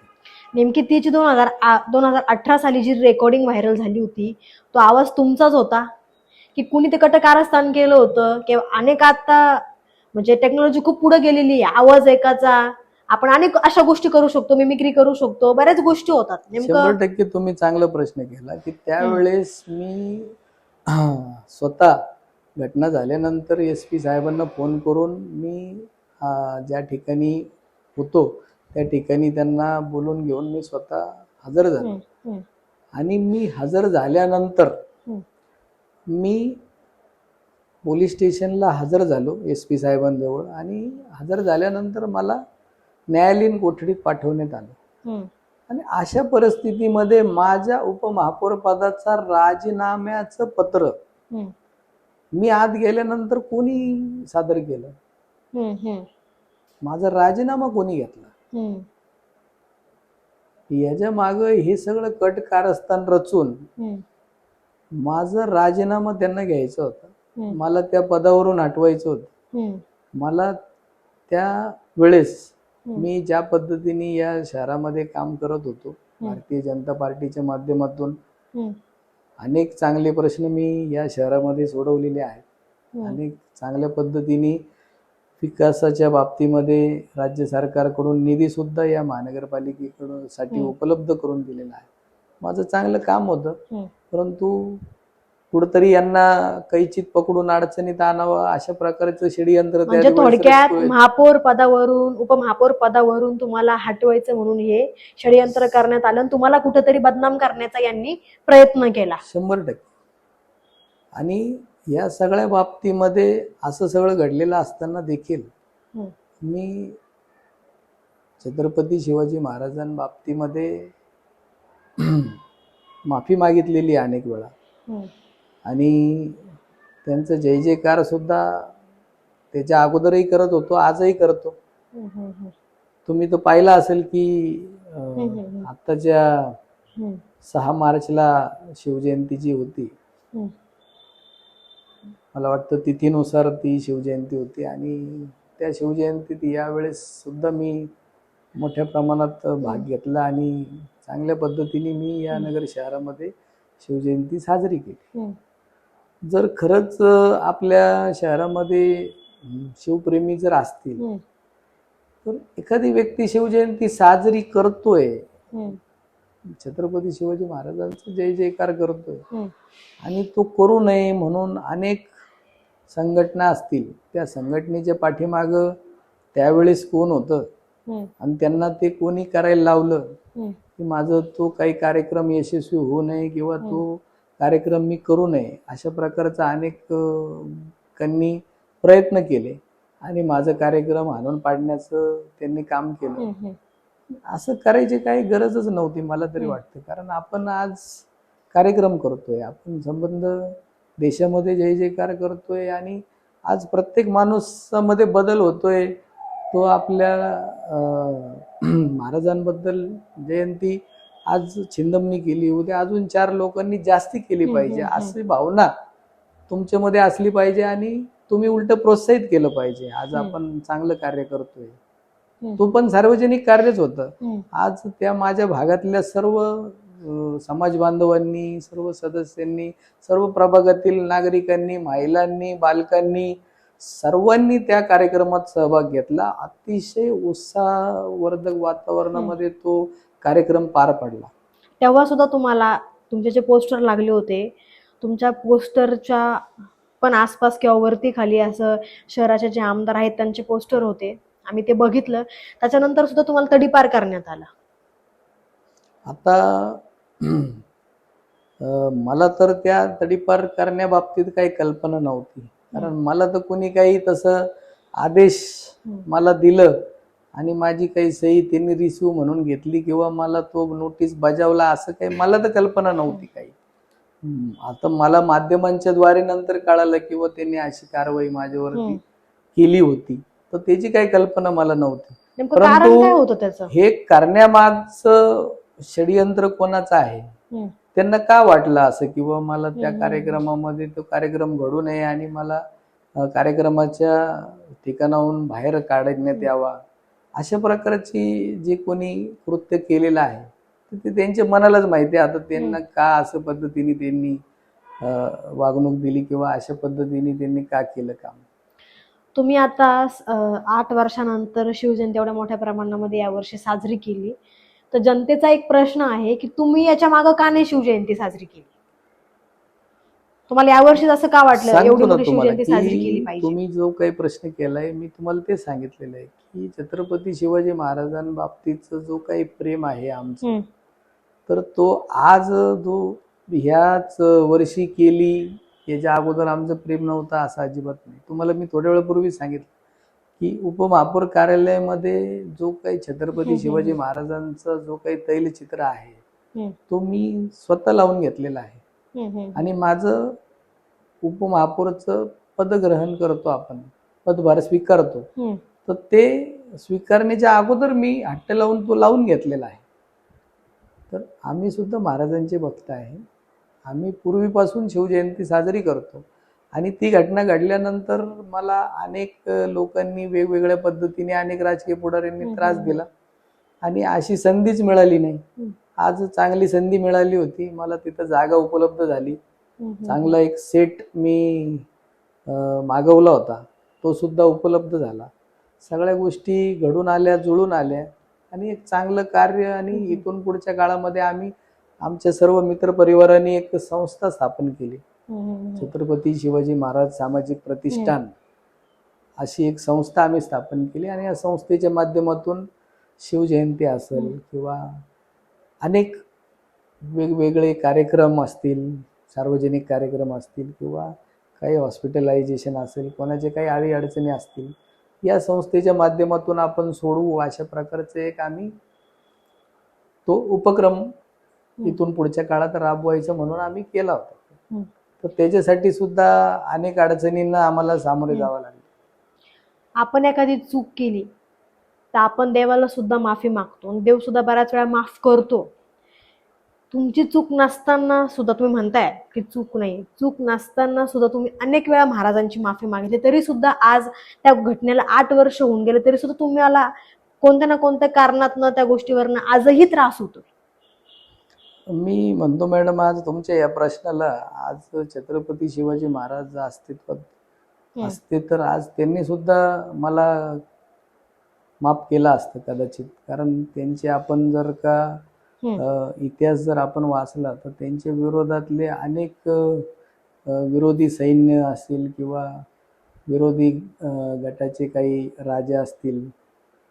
नेमकी तीची 2018 साली जी रेकॉर्डिंग व्हायरल झाली होती तो आवाज तुमचाच होता की कुणी ते कटकारस्थान केलं होतं? किंवा अनेक आता म्हणजे टेक्नॉलॉजी खूप पुढे गेलेली आहे. आवाज एकाचा आपण अनेक अशा गोष्टी करू शकतो, मिमिक्री करू शकतो, बऱ्याच गोष्टी होतात. 100% तुम्ही चांगला प्रश्न केला की त्यावेळेस मी स्वतः घटना झाल्यानंतर SP साहेबांना फोन करून मी ज्या ठिकाणी होतो त्या ठिकाणी त्यांना बोलून घेऊन मी स्वतः हजर झालो. आणि मी हजर झाल्यानंतर मी पोलीस स्टेशनला हजर झालो SP साहेबांजवळ. आणि हजर झाल्यानंतर मला न्यायालयीन कोठडीत पाठवण्यात आलं. आणि अशा परिस्थितीमध्ये माझ्या उपमहापौर पदाचा राजीनाम्याचं पत्र मी आत गेल्यानंतर कोणी सादर केलं? माझा राजीनामा कोणी घेतला? याच्या माग हे सगळं कट कारस्थान रचून माझा राजीनामा त्यांना घ्यायचा होता. मला त्या पदावरून हटवायचं होतं. मला त्या वेळेस मी ज्या पद्धतीने या शहरामध्ये काम करत होतो भारतीय जनता पार्टीच्या माध्यमातून अनेक चांगले प्रश्न मी या शहरामध्ये सोडवलेले आहेत. अनेक चांगल्या पद्धतीने विकासाच्या बाबतीमध्ये राज्य सरकारकडून निधी सुद्धा या महानगरपालिकेकडून साठी उपलब्ध करून दिलेला आहे. माझं चांगलं काम होतं. परंतु कुठंतरी यांना कैचित पकडून अडचणीत आणावं अशा प्रकारचं षडयंत्र म्हणजे थोडक्यात महापौर पदावरून उपमहापौर पदावरून तुम्हाला हटवायचं म्हणून हे षडयंत्र करण्यात आलं आणि तुम्हाला कुठेतरी बदनाम करण्याचा यांनी प्रयत्न केला. 100%. आणि या सगळ्या बाबतीमध्ये असं सगळं घडलेलं असताना देखील मी छत्रपती शिवाजी महाराजांबाबतीमध्ये माफी मागितलेली अनेक वेळा. आणि त्यांचं जय जयकार सुद्धा त्याच्या अगोदरही करत होतो, आजही करतो. तुम्ही तर पाहिलं असेल की आत्ताच्या 6 मार्चला शिवजयंती जी होती, मला वाटतं तिथीनुसार ती शिवजयंती होती. आणि त्या शिवजयंतीत यावेळेस सुद्धा मी मोठ्या प्रमाणात भाग घेतला आणि चांगल्या पद्धतीने मी या नगर शहरामध्ये शिवजयंती साजरी केली. जर खरंच आपल्या शहरामध्ये शिवप्रेमी जर असतील तर एखादी व्यक्ती शिवजयंती साजरी करतोय, छत्रपती शिवाजी महाराजांचा जय जयकार करतोय आणि तो करू नये म्हणून अनेक संघटना असतील, त्या संघटनेच्या पाठीमाग त्यावेळेस कोण होतं आणि त्यांना ते कोणी करायला लावलं की माझं तो काही कार्यक्रम यशस्वी होऊ नये किंवा तो कार्यक्रम मी करू नये, अशा प्रकारचा अनेक त्यांनी प्रयत्न केले आणि माझा कार्यक्रम हाणून पाडण्याचं त्यांनी काम केलं. असं करायची काही गरजच नव्हती मला तरी वाटतं, कारण आपण आज कार्यक्रम करतोय, आपण संबंध देशामध्ये जय जयकार करतोय आणि आज प्रत्येक माणूसामध्ये बदल होतोय. तो आपल्या महाराजांबद्दल जयंती आज छिंदमनी केली, उद्या अजून 4 लोकांनी जास्ती केली पाहिजे अशी भावना तुमच्यामध्ये असली पाहिजे आणि तुम्ही उलट प्रोत्साहित केलं पाहिजे. आज आपण चांगलं कार्य करतोय, तो पण सार्वजनिक कार्यच होतं. आज त्या माझ्या भागातल्या सर्व समाज बांधवांनी, सर्व सदस्यांनी, सर्व प्रभागातील नागरिकांनी, महिलांनी, बालकांनी सर्वांनी त्या कार्यक्रमात सहभाग घेतला. अतिशय उत्साहवर्धक वातावरणामध्ये तो कार्यक्रम पार पडला. तेव्हा सुद्धा तुम्हाला तुमचे जे पोस्टर लागले होते, तुमच्या पोस्टरच्या पण आसपास किंवा वरती खाली असं शहराचे जे आमदार आहेत त्यांचे पोस्टर होते, आम्ही ते बघितलं. त्याच्यानंतर सुद्धा तुम्हाला तडीपार करण्यात आला. आता मला तर त्या तडीपार करण्याबाबतीत काही कल्पना नव्हती, कारण मला तर कोणी काही तसं आदेश मला दिलं आणि माझी काही सही त्यांनी रिसिव्ह म्हणून घेतली किंवा मला तो नोटीस बजावला असं काही मला तर कल्पना नव्हती काही. आता मला माध्यमांच्या द्वारे नंतर कळालं किंवा त्यांनी अशी कारवाई माझ्यावरती केली होती, तर त्याची काही कल्पना मला नव्हती. परंतु हे करण्यामागचं षडयंत्र कोणाचं आहे, त्यांना का वाटलं असं किंवा मला त्या कार्यक्रमामध्ये तो कार्यक्रम घडू नये आणि मला कार्यक्रमाच्या ठिकाणाहून बाहेर काढण्यात यावा, अशा प्रकारची जे कोणी कृत्य केलेलं आहे ते त्यांच्या मनालाच माहिती आहे. आता त्यांना का असं पद्धतीने त्यांनी वागणूक दिली किंवा अशा पद्धतीने त्यांनी का केलं काम. तुम्ही आता 8 वर्षानंतर शिवजयंती एवढ्या मोठ्या प्रमाणामध्ये यावर्षी साजरी केली, तर जनतेचा एक प्रश्न आहे की तुम्ही याच्या मागे का नाही शिवजयंती साजरी केली? तुम्हाला यावर्षी असं का वाटलं एवढी मोठी शिवजयंती साजरी केली पाहिजे? तुम्ही जो काही प्रश्न केलाय मी तुम्हाला ते सांगितलेलं आहे की छत्रपती शिवाजी महाराजांबाबतीचं जो काही प्रेम आहे आमचं, तर तो आज जो ह्याच वर्षी केली, याच्या अगोदर आमचं प्रेम नव्हतं असं अजिबात नाही. तुम्हाला मी थोड्या वेळापूर्वी सांगितलं की उपमहापौर कार्यालयामध्ये जो काही छत्रपती शिवाजी महाराजांचा जो काही तैलचित्र आहे तो मी स्वतः लावून घेतलेला आहे आणि माझं उपमहापौरचं पदग्रहण करतो, आपण पदभार स्वीकारतो, तर ते स्वीकारण्याच्या अगोदर मी हट्ट लावून तो लावून घेतलेला आहे. तर आम्ही सुद्धा महाराजांचे भक्त आहे, आम्ही पूर्वीपासून शिवजयंती साजरी करतो आणि ती घटना घडल्यानंतर मला अनेक लोकांनी वेगवेगळ्या पद्धतीने, अनेक राजकीय पुढाऱ्यांनी त्रास दिला आणि अशी संधीच मिळाली नाही. आज चांगली संधी मिळाली होती, मला तिथं जागा उपलब्ध झाली, चांगला एक सेट मी मागवला होता, तो सुद्धा उपलब्ध झाला. सगळ्या गोष्टी घडून आल्या, जुळून आल्या आणि एक चांगलं कार्य. आणि इथून पुढच्या काळामध्ये आम्ही आमच्या सर्व मित्र परिवारांनी एक संस्था स्थापन केली, छत्रपती शिवाजी महाराज सामाजिक प्रतिष्ठान अशी एक संस्था आम्ही स्थापन केली आणि या संस्थेच्या माध्यमातून शिवजयंती असेल किंवा अनेक वेगवेगळे कार्यक्रम असतील, सार्वजनिक कार्यक्रम असतील किंवा काही हॉस्पिटलायझेशन असेल, कोणाचे काही अडी अडचणी असतील, या संस्थेच्या माध्यमातून आपण सोडवू अशा प्रकारचे एक आम्ही तो उपक्रम इथून पुढच्या काळात राबवायचा म्हणून आम्ही केला होता. तर त्याच्यासाठी सुद्धा अनेक अडचणींना आम्हाला सामोरे जावं लागलं. आपण एखादी चूक केली तर आपण देवाला सुद्धा माफी मागतो आणि देव सुद्धा बऱ्याच वेळा माफ करतो. तुमची चूक नसताना सुद्धा तुम्ही म्हणताय की चूक नाही, चूक नसताना सुद्धा तुम्ही अनेक वेळा महाराजांची माफी मागितली, तरी सुद्धा आज त्या घटनेला 8 वर्ष होऊन गेले, तरी सुद्धा तुम्हाला कोणत्या ना कोणत्या कारणातनं त्या गोष्टीवरनं आजही त्रास होतो. मी म्हणतो मॅडम, आज तुमच्या या प्रश्नाला, आज छत्रपती शिवाजी महाराज अस्तित्वात असते तर आज त्यांनी सुद्धा मला माफ केला असतं कदाचित. कारण त्यांचे आपण जर का इतिहास जर आपण वाचला तर त्यांच्या विरोधातले अनेक विरोधी सैन्य असतील किंवा विरोधी गटाचे काही राजे असतील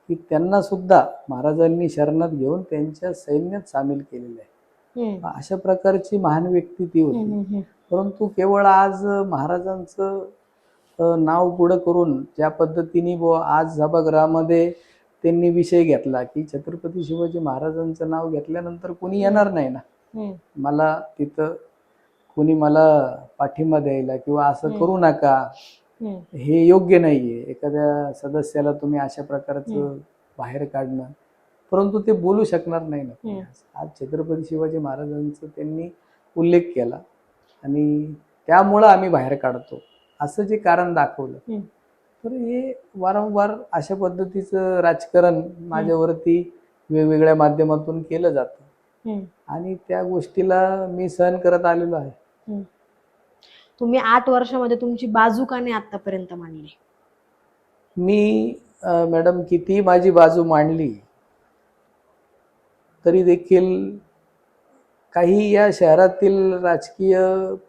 की त्यांना सुद्धा महाराजांनी शरणात घेऊन त्यांच्या सैन्यात सामील केलेले आहे. अशा प्रकारची महान व्यक्ती ती होती. परंतु केवळ आज महाराजांचं नाव पुढं करून ज्या पद्धतीने आज सभागृहामध्ये त्यांनी विषय घेतला की छत्रपती शिवाजी महाराजांचं नाव घेतल्यानंतर कोणी येणार नाही ना मला तिथं, कोणी मला पाठिंबा द्यायला किंवा असं करू नका, हे योग्य नाहीये एखाद्या सदस्याला तुम्ही अशा प्रकारचं बाहेर काढणं. परंतु ते बोलू शकणार नाही ना. आज छत्रपती शिवाजी महाराजांचा त्यांनी उल्लेख केला आणि त्यामुळं आम्ही बाहेर काढतो असं जे कारण दाखवलं, तर हे वारंवार अशा पद्धतीचं राजकारण माझ्यावरती वेगवेगळ्या माध्यमातून केलं जातं आणि त्या गोष्टीला मी सहन करत आलेलो आहे. तुम्ही 8 वर्षामध्ये तुमची बाजू का नाही आतापर्यंत मांडली? मी मॅडम किती माझी बाजू मांडली तरी देखील काही या शहरातील राजकीय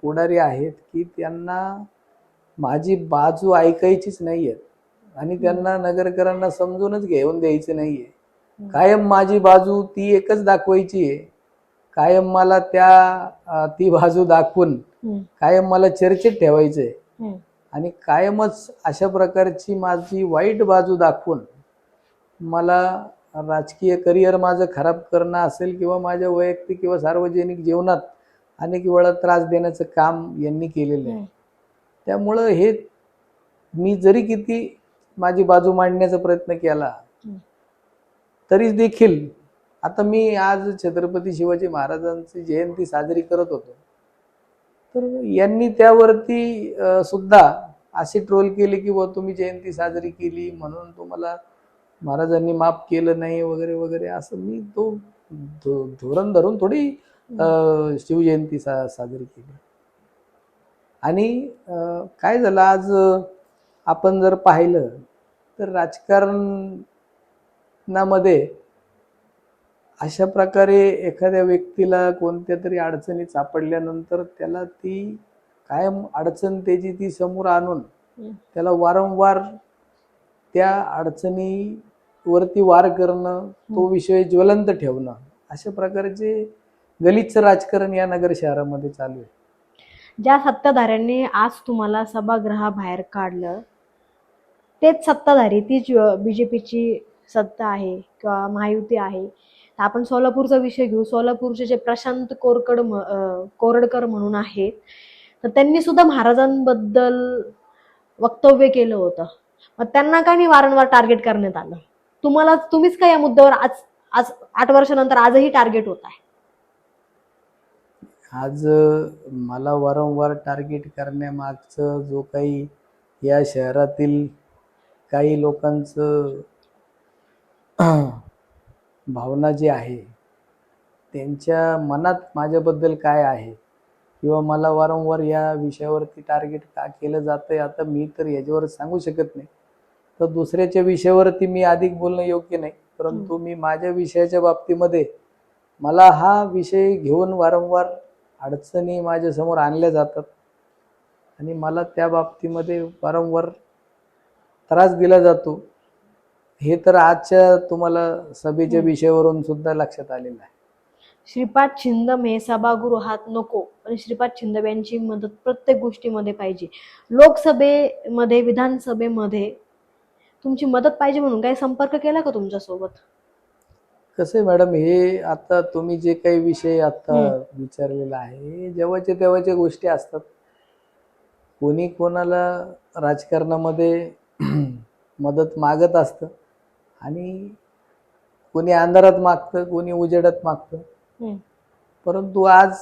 पुढारी आहेत की त्यांना माझी बाजू ऐकायचीच नाहीये आणि त्यांना नगरकरांना समजूनच घेऊन द्यायचं नाहीये. कायम माझी बाजू ती एकच दाखवायची आहे. कायम मला ती बाजू दाखवून कायम मला चर्चेत ठेवायचंय आणि कायमच अशा प्रकारची माझी वाईट बाजू दाखवून मला राजकीय करिअर माझं खराब करणं असेल किंवा माझ्या वैयक्तिक किंवा सार्वजनिक जीवनात अनेक वेळा त्रास देण्याचं काम यांनी केलेलं आहे. त्यामुळं हे मी जरी किती माझी बाजू मांडण्याचा प्रयत्न केला तरी देखील आता मी आज छत्रपती शिवाजी महाराजांची जयंती साजरी करत होतो तर यांनी त्यावरती सुद्धा असे ट्रोल केले की तुम्ही जयंती साजरी केली म्हणून तुम्हाला महाराजांनी माफ केलं नाही वगैरे वगैरे. असं मी तो धोरण धरून थोडी शिवजयंती साजरी केली. आणि काय झालं, आज आपण जर पाहिलं तर राजकारणामध्ये अशा प्रकारे एखाद्या व्यक्तीला कोणत्या तरी अडचणीत सापडल्यानंतर त्याला ती कायम अडचण त्याची ती समोर आणून त्याला वारंवार त्या अडचणीवरती वार करणं, तो विषय ज्वलंत ठेवणं, अशा प्रकारचे गलिच्छ राजकारण या नगर शहरामध्ये चालू आहे. ज्या सत्ताधाऱ्यांनी आज तुम्हाला सभागृहाबाहेर काढलं तेच सत्ताधारी, तीच बीजेपीची सत्ता आहे किंवा महायुती आहे. आपण सोलापूरचा विषय घेऊ. सोलापूरचे जे प्रशांत कोरडकर म्हणून आहेत, तर त्यांनी सुद्धा महाराजांबद्दल वक्तव्य केलं होतं. मग त्यांना का नाही वारंवार टार्गेट करण्यात आलं? तुम्हीच का या मुद्द्यावर आज 8 वर्षानंतर आजही टार्गेट होत आहे? आज मला वारंवार टार्गेट करण्यामागचं जो काही या शहरातील काही लोकांचं भावना जी आहे, त्यांच्या मनात माझ्याबद्दल काय आहे किंवा मला वारंवार या विषयावरती टार्गेट का केलं जातंय, आता मी तर याच्यावर सांगू शकत नाही. तर दुसऱ्याच्या विषयावरती मी अधिक बोलणं योग्य नाही. परंतु मी माझ्या विषयाच्या बाबतीमध्ये मला हा विषय घेऊन वारंवार अडचणी माझ्यासमोर आणल्या जातात आणि मला त्या बाबतीमध्ये वारंवार त्रास दिला जातो. हे तर आजच्या तुम्हाला सभेच्या विषयावरून सुद्धा लक्षात आलेलं आहे. श्रीपाद छिंदम हे सभागृहात नको, पण श्रीपाद छिंदम यांची मदत प्रत्येक गोष्टीमध्ये पाहिजे. लोकसभेमध्ये, विधानसभेमध्ये तुमची मदत पाहिजे म्हणून काही संपर्क केला का तुमच्यासोबत? कसं आहे मॅडम, हे आता तुम्ही जे काही विषय आता विचारलेला आहे, जेव्हाच्या तेव्हाच्या गोष्टी असतात. कोणी कोणाला राजकारणामध्ये मदत मागत असतं आणि कोणी अंधारात मागतं, कोणी उजेडात मागतं. परंतु आज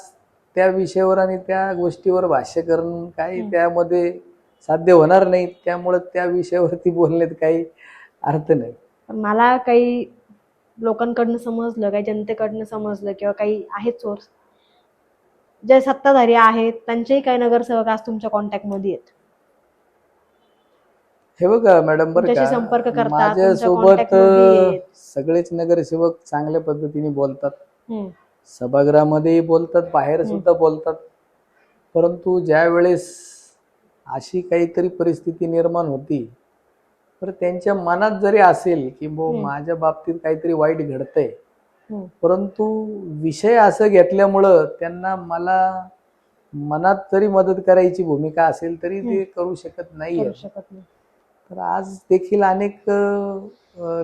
त्या विषयावर आणि त्या गोष्टीवर भाष्य करणं काही त्यामध्ये साध्य होणार नाही. त्यामुळे त्या विषयावरती बोलण्यात काही अर्थ नाही. पण मला काही लोकांकडनं समजलं, काही जनतेकडनं समजलं किंवा काही आहेत सोर्स जे सत्ताधारी आहेत त्यांचेही काही नगरसेवक आज तुमच्या कॉन्टॅक्टमध्ये आहेत, हे बघा मॅडम, बरं तुमच्याशी का, संपर्क करतात, तुमच्या माझ्यासोबत कॉन्टॅक्टमध्ये आहेत. सगळेच नगरसेवक चांगल्या पद्धतीने बोलतात, हम्म, सभागृहामध्येही बोलतात, बाहेर सुद्धा बोलतात. परंतु ज्या वेळेस अशी काहीतरी परिस्थिती निर्माण होती, तर त्यांच्या मनात जरी असेल की माझ्या बाबतीत काहीतरी वाईट घडतंय, हम्म, परंतु विषय असं घेतल्यामुळं त्यांना मला मनात जरी मदत करायची भूमिका असेल तरी ते करू शकत नाहीये. करू शकत नाही. तर आज देखील अनेक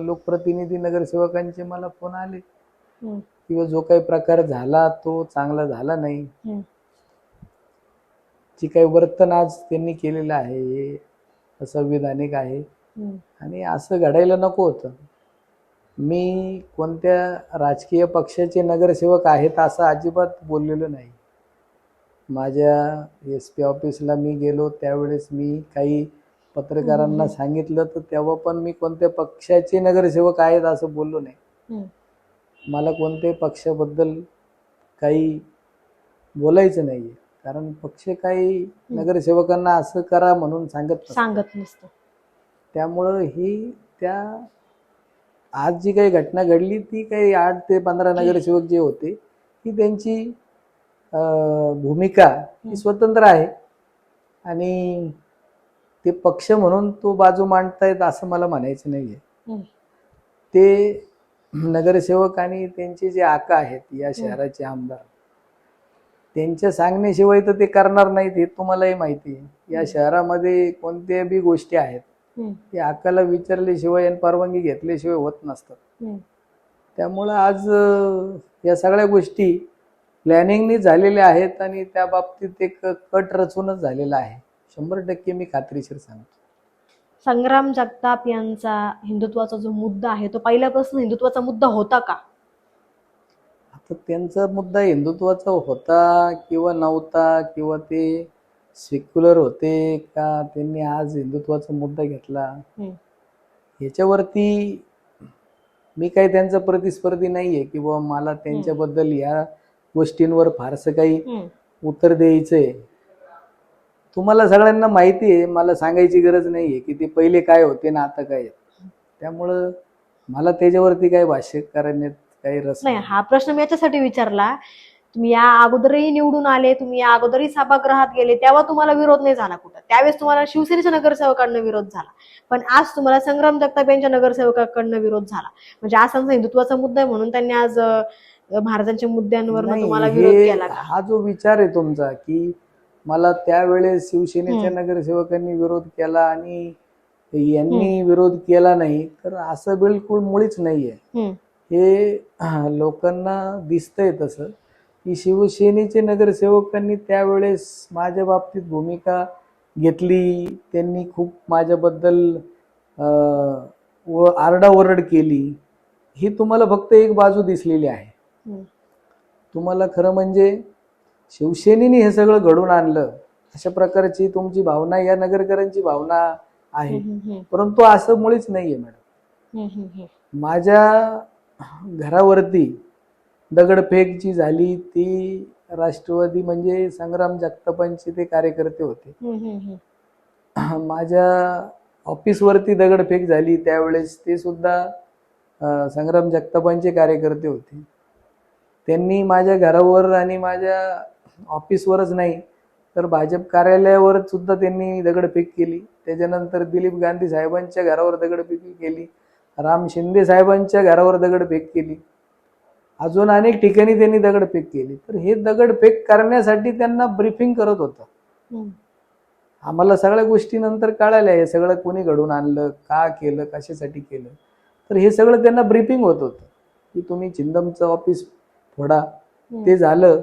लोकप्रतिनिधी नगरसेवकांचे मला फोन आले हम्म, किंवा जो काही प्रकार झाला तो चांगला झाला नाही, हम्म, जे काही वर्तन आज त्यांनी केलेलं आहे हे असंविधानिक आहे हम्म, आणि असं घडायला नको होतं. मी कोणत्या राजकीय पक्षाचे नगरसेवक आहेत असं अजिबात बोललेलो नाही. माझ्या SP ऑफिसला मी गेलो त्यावेळेस मी काही पत्रकारांना सांगितलं, तर तेव्हा पण मी कोणत्या पक्षाचे नगरसेवक आहेत असं बोललो नाही. हम्म, मला कोणत्याही पक्षाबद्दल काही बोलायचं नाहीये, कारण पक्ष काही नगरसेवकांना असं करा म्हणून सांगत नसतं. त्यामुळं ही त्या आज जी काही घटना घडली ती काही 8 ते 15 नगरसेवक जे होते ती त्यांची भूमिका ही स्वतंत्र आहे आणि ते पक्ष म्हणून तो बाजू मांडतायत असं मला म्हणायचं नाहीये. हम्म, ते नगरसेवक आणि त्यांचे जे आका आहेत या शहराचे आमदार, त्यांच्या सांगण्याशिवाय तर ते करणार नाहीत हे तुम्हालाही माहिती आहे. या शहरामध्ये कोणत्या बी गोष्टी आहेत ते आकाला विचारल्याशिवाय आणि परवानगी घेतल्याशिवाय होत नसतात. हम्म, त्यामुळं आज या सगळ्या गोष्टी प्लॅनिंगनी झालेल्या आहेत आणि त्या बाबतीत एक कट रचूनच झालेला आहे. 100% मी खात्रीशीर सांगतो. संग्राम जगताप यांचा हिंदुत्वाचा जो मुद्दा आहे तो पहिल्यापासून हिंदुत्वाचा मुद्दा होता का? आता त्यांचा मुद्दा हिंदुत्वाचा होता किंवा नव्हता किंवा ते सेक्युलर होते का त्यांनी आज हिंदुत्वाचा मुद्दा घेतला, याच्यावरती मी काही त्यांचा प्रतिस्पर्धी नाहीये की बाबा मला त्यांच्याबद्दल या गोष्टींवर फारसं काही उत्तर द्यायचंय. तुम्हाला सगळ्यांना माहिती आहे, मला सांगायची गरज नाहीये की ते पहिले काय होते ना आता काय. त्यामुळं मला त्याच्यावरती काही भाष्य करण्यात काही रस नाही. हा प्रश्न मी याच्यासाठी विचारला, तुम्ही या अगोदरही निवडून आले, तुम्ही या अगोदरही सभागृहात गेले, तेव्हा तुम्हाला विरोध नाही झाला कुठं. त्यावेळेस तुम्हाला शिवसेनेच्या नगरसेवकांना विरोध झाला, पण आज तुम्हाला संग्राम जगताप यांच्या नगरसेवकांकडनं विरोध झाला. म्हणजे आज त्यांचा हिंदुत्वाचा मुद्दा आहे म्हणून त्यांनी आज महाराजांच्या मुद्द्यांवर तुम्हाला विरोध केला का? हा जो विचार आहे तुमचा की मला त्यावेळेस शिवसेनेच्या नगरसेवकांनी विरोध केला आणि यांनी विरोध केला नाही, तर असं बिलकुल मुळीच नाहीये. हे लोकांना दिसतंय तसं की शिवसेनेचे नगरसेवकांनी त्यावेळेस माझ्या बाबतीत भूमिका घेतली, त्यांनी खूप माझ्याबद्दल आरडाओरड केली. ही तुम्हाला फक्त एक बाजू दिसलेली आहे. तुम्हाला खरं म्हणजे शिवसेनेने हे सगळं घडून आणलं अशा प्रकारची तुमची भावना या नगरकरांची भावना आहे, परंतु असं मुळीच नाहीये मॅडम. माझ्या घरावरती दगडफेक जी झाली ती राष्ट्रवादी म्हणजे संग्राम जगतापांचे ते कार्यकर्ते होते. माझ्या ऑफिसवरती दगडफेक झाली त्यावेळेस ते सुद्धा संग्राम जगतापांचे कार्यकर्ते होते. त्यांनी माझ्या घरावर आणि माझ्या ऑफिसवरच नाही तर भाजप कार्यालयावर सुद्धा त्यांनी दगडफेक केली. त्याच्यानंतर दिलीप गांधी साहेबांच्या घरावर दगडफेक केली, राम शिंदे साहेबांच्या घरावर दगडफेक केली, अजून अनेक ठिकाणी त्यांनी दगडफेक केली. तर हे दगडफेक करण्यासाठी त्यांना ब्रीफिंग करत होतं. आम्हाला सगळ्या गोष्टी नंतर कळाल्या, हे सगळं कोणी घडून आणलं, का केलं, कशासाठी केलं. तर हे सगळं त्यांना ब्रीफिंग होत होतं की तुम्ही चिंदमचं ऑफिस फोडा, ते झालं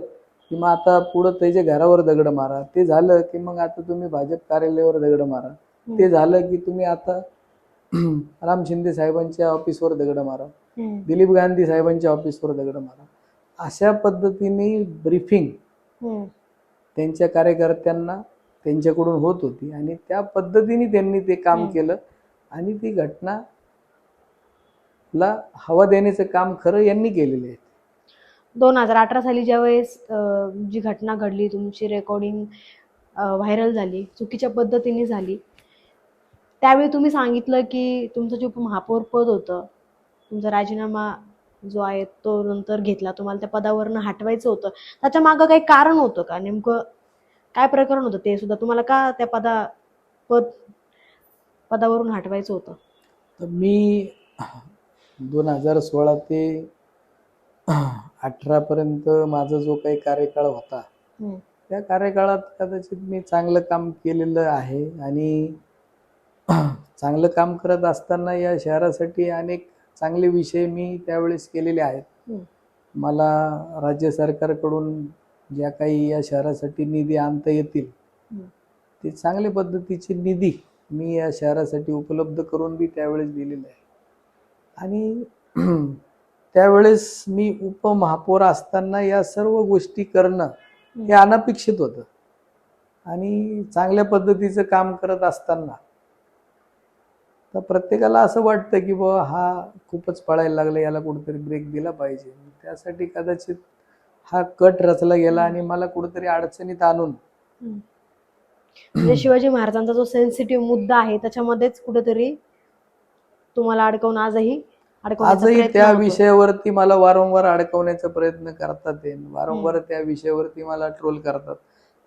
की मग आता पुढं त्याच्या घरावर दगड मारा, ते झालं की मग आता तुम्ही भाजप कार्यालयावर दगड मारा, ते झालं की तुम्ही आता राम शिंदे साहेबांच्या ऑफिसवर दगड मारा, दिलीप गांधी साहेबांच्या ऑफिसवर दगड मारा. अशा पद्धतीने ब्रीफिंग त्यांच्या कार्यकर्त्यांना त्यांच्याकडून होत होती आणि त्या पद्धतीने त्यांनी ते काम केलं आणि ती घटना ला हवा देण्याचं काम खरं यांनी केलेलं आहे. 2018 साली ज्यावेळेस जी घटना घडली, तुमची रेकॉर्डिंग व्हायरल झाली, चुकीच्या पद्धतीने झाली, त्यावेळी तुम्ही सांगितलं की तुमचं जे उपमहापौर पद होतं, तुमचा राजीनामा जो आहे तो नंतर घेतला, तुम्हाला त्या पदावरनं हटवायचं होतं. त्याच्या मागं काही कारण होतं का? नेमकं काय प्रकरण होतं ते सुद्धा? तुम्हाला का त्या पदावरून हटवायचं होतं? तर मी 2016 ते 18 पर्यंत माझा जो काही कार्यकाळ होता, त्या कार्यकाळात कदाचित मी चांगलं काम केलेलं आहे आणि चांगलं काम करत असताना या शहरासाठी अनेक चांगले विषय मी त्यावेळेस केलेले आहेत. मला राज्य सरकारकडून ज्या काही या शहरासाठी निधी आणता येतील ते चांगल्या पद्धतीची निधी मी या शहरासाठी उपलब्ध करून बी त्यावेळेस दिलेलं आहे. आणि त्यावेळेस मी उपमहापौर असताना या सर्व गोष्टी करणं हे अनपेक्षित होतं. आणि चांगल्या पद्धतीचं काम करत असताना तर प्रत्येकाला असं वाटतं की बाबा हा खूपच पळायला लागला, याला कुठेतरी ब्रेक दिला पाहिजे. त्यासाठी कदाचित हा कट रचला गेला आणि मला कुठेतरी अडचणीत आणून म्हणजे शिवाजी महाराजांचा जो सेन्सिटिव्ह मुद्दा आहे त्याच्यामध्येच कुठेतरी तुम्हाला अडकवून आजही त्या विषयावरती मला वारंवार अडकवण्याचा प्रयत्न करतात. वारंवार त्या विषयावरती मला ट्रोल करतात.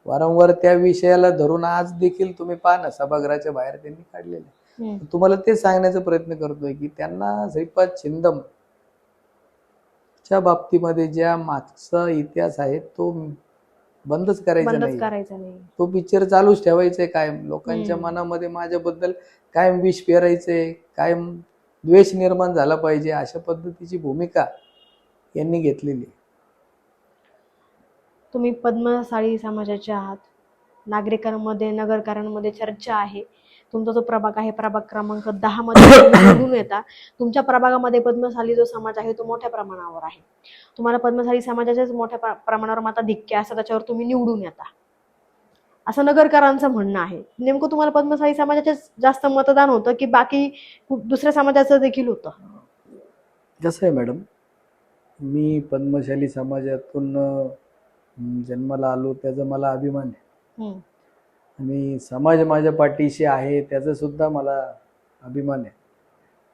वारंवार त्या विषयाला धरून आज देखील तुम्ही पहा ना, सभागृहाच्या बाहेर त्यांनी काढलेले. तुम्हाला ते सांगण्याचा प्रयत्न करतोय की त्यांना श्रीपाद छिंदम च्या बाबतीमध्ये ज्या मागचा इतिहास आहे तो बंदच करायचा नाही. तो पिक्चर चालूच ठेवायचंय कायम. लोकांच्या मनामध्ये माझ्याबद्दल कायम विष पेरायचंय, कायम द्वेष निर्माण झाला पाहिजे, अशा पद्धतीची भूमिका यांनी घेतलेली. तुम्ही पद्मशाली समाजाचे आहात. नागरिकांमध्ये, नगरकरांमध्ये चर्चा आहे. तुमचा जो प्रभाग आहे, प्रभाग क्रमांक 10 मध्ये निवडून येता. तुमच्या प्रभागामध्ये पद्मशाली जो समाज आहे तो मोठ्या प्रमाणावर आहे. तुम्हाला पद्मशाली समाजाच्याच मोठ्या प्रमाणावर मताधिक्य असं त्याच्यावर तुम्ही निवडून येता, असं नगरकरांचं म्हणणं आहे. नेमकं तुम्हाला पद्मशाली समाजाचे जास्त मतदान होतं की बाकी दुसऱ्या समाजाचं देखील होतं? कसं आहे मॅडम, मी पद्मशाली समाजातून जन्माला आलो, त्याचा मला अभिमान आहे. आणि समाज माझ्या पाठीशी आहे त्याचा सुद्धा मला अभिमान आहे.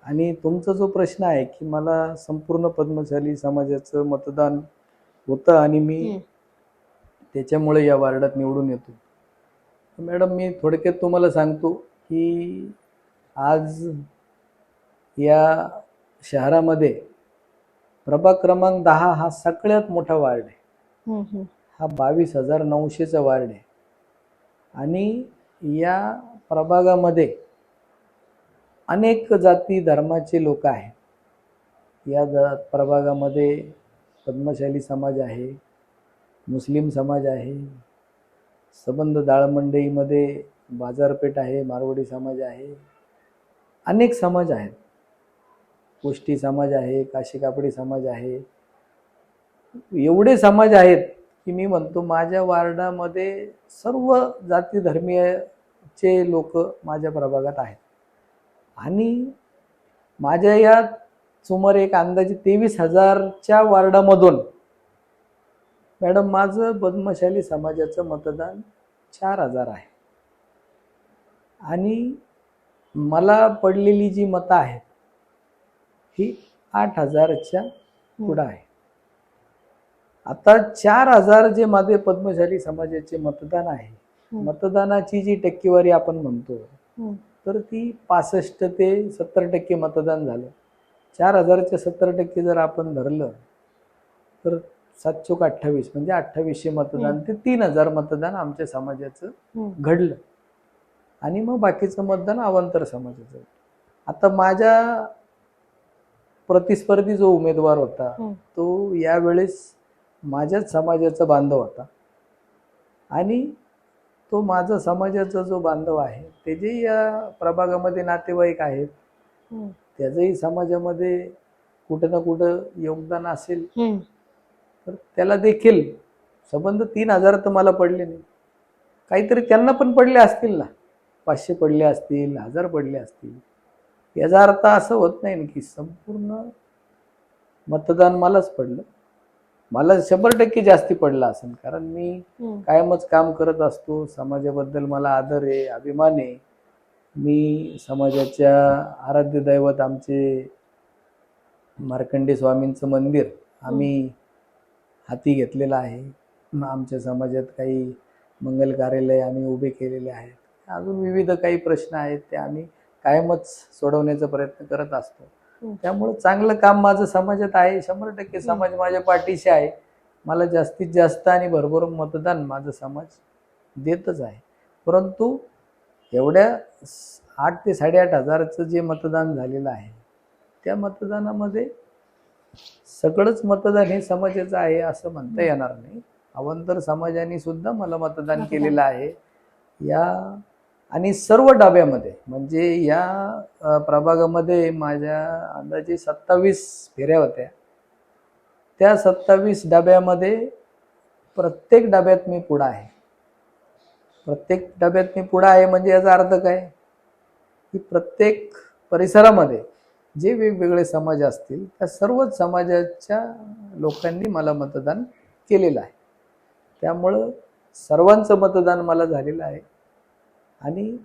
आणि तुमचा जो प्रश्न आहे की मला संपूर्ण पद्मशाली समाजाचं मतदान होतं आणि मी त्याच्यामुळे या वार्डात निवडून येतो. मॅडम, मी थोडक्यात तुम्हाला सांगतो की आज या शहरामध्ये प्रभाग क्रमांक 10 हा सगळ्यात मोठा वार्ड आहे. हा 22,900चा वार्ड आहे. आणि या प्रभागामध्ये अनेक जाती धर्माचे लोक आहेत. या प्रभागामध्ये पद्मशाली समाज आहे, मुस्लिम समाज आहे, संबंध दाळमंडईमध्ये बाजारपेठ आहे, मारवाडी समाज आहे, अनेक समाज आहेत. कोष्टी समाज आहे, काशी कापडी समाज आहे. एवढे समाज आहेत की मी म्हणतो माझ्या वार्डामध्ये सर्व जाती धर्मीयचे लोक माझ्या प्रभागात आहेत. आणि माझ्या या सुमारे एक अंदाजे 23,000च्या वार्डामधून मॅडम माझं पद्मशाली समाजाचं मतदान 4,000 आहे. आणि मला पडलेली जी मतं आहेत ही 8,000च्या पुढं आहे. आता 4,000 जे माझे पद्मशाली समाजाचे मतदान आहे, मतदानाची जी टक्केवारी आपण म्हणतो तर ती 65 ते 70% मतदान झालं. 4,000च्या 70% जर आपण धरलं तर 7-28 म्हणजे 2800 मतदान ते 3,000 मतदान आमच्या समाजाचं घडलं. आणि मग बाकीचं मतदान अवांतर समाजाचं. आता माझ्या प्रतिस्पर्धी जो उमेदवार होता तो यावेळेस माझ्याच समाजाचा बांधव होता. आणि तो माझा समाजाचा जो बांधव आहे त्याचे या प्रभागामध्ये नातेवाईक आहेत, त्याचंही समाजामध्ये कुठं ना कुठं योगदान असेल. तर त्याला देखील संबंध 3,000 तर मला पडले नाही, काहीतरी त्यांना पण पडले असतील ना, 500 पडले असतील, 1000 पडले असतील. याचा अर्थ असं होत नाही की संपूर्ण मतदान मलाच पडलं. मला 100% जास्ती पडलं असेल, कारण मी कायमच काम करत असतो. समाजाबद्दल मला आदर आहे, अभिमान आहे. मी समाजाच्या आराध्य दैवत आमचे मार्कंडे स्वामींचं मंदिर आम्ही हाती घेतलेलं आहे. आमच्या समाजात काही मंगल कार्यालय आम्ही उभे केलेले आहेत. अजून विविध काही प्रश्न आहेत ते आम्ही कायमच सोडवण्याचा प्रयत्न करत असतो. त्यामुळे चांगलं काम माझं समाजात आहे. 100% समाज माझ्या पाठीशी आहे. मला जास्तीत जास्त आणि भरभरून मतदान माझं समाज देतच आहे. परंतु एवढ्या 8 ते 8.5 हजाराचं जे मतदान झालेलं आहे, त्या मतदानामध्ये सगळंच मतदान हे समाजाचं आहे असं म्हणता येणार नाही. अवांतर समाजाने सुद्धा मला मतदान केलेलं आहे. या आणि सर्व डब्यामध्ये, म्हणजे या प्रभागामध्ये माझ्या अंदाजे 27 फेऱ्या होत्या. त्या 27 डब्यामध्ये प्रत्येक डब्यात मी पुढं आहे. प्रत्येक डब्यात मी पुढं आहे म्हणजे याचा अर्थ काय, की प्रत्येक परिसरामध्ये जे वेगवेगळे समाज असतील त्या सर्वच समाजाच्या लोकांनी मला मतदान केलेलं आहे. त्यामुळं सर्वांचं मतदान मला झालेलं आहे. आणि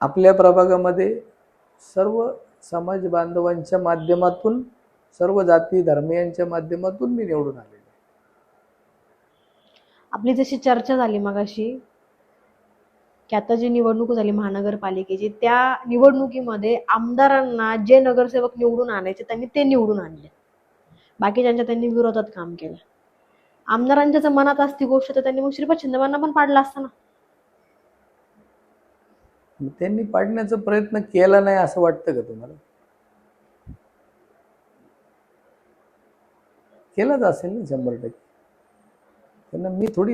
आपल्या प्रभागामध्ये सर्व समाज बांधवांच्या माध्यमातून, सर्व जाती धर्मियांच्या माध्यमातून मी निवडून आलेलो आहे. आपली जशी चर्चा झाली मगाशी की आता जी निवडणूक झाली महानगरपालिकेची, त्या निवडणुकीमध्ये आमदारांना जे नगरसेवक निवडून आणायचे त्यांनी ते निवडून आणले, बाकीच्यांच्या त्यांनी विरोधात काम केलं. आमदारांच्या जर मनात असती गोष्ट तर त्यांनी मग श्रीपाद छिंदमांना पण पाडला असता ना. त्यांनी पाडण्याचा प्रयत्न केला नाही असं वाटतं का तुम्हाला? केलाच असेल ना 100%.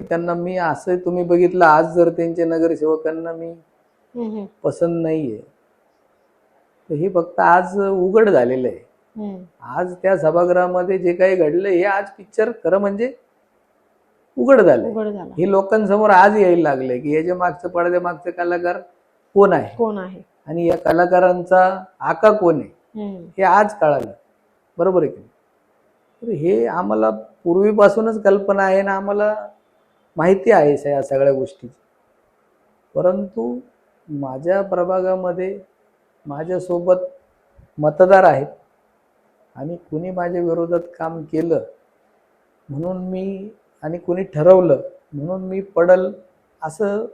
त्यांना मी असं तुम्ही बघितलं, आज जर त्यांच्या नगरसेवकांना मी पसंत नाहीये तर हे फक्त आज उघड झालेलं आहे. आज त्या सभागृहामध्ये जे काही घडलं हे आज पिक्चर खरं म्हणजे उघड झालं. हे लोकांसमोर आज यायला लागले की याच्या मागचं, पडद्या मागचं कलाकार कोण आहे आणि या कलाकारांचा आका कोण आहे हे आज कळालं. बरोबर आहे की नाही? तर हे आम्हाला पूर्वीपासूनच कल्पना आहे ना, आम्हाला माहिती आहे या सगळ्या गोष्टी. परंतु माझ्या प्रभागामध्ये माझ्यासोबत मतदार आहेत आणि कुणी माझ्या विरोधात काम केलं म्हणून मी, आणि कुणी ठरवलं म्हणून मी पडल असं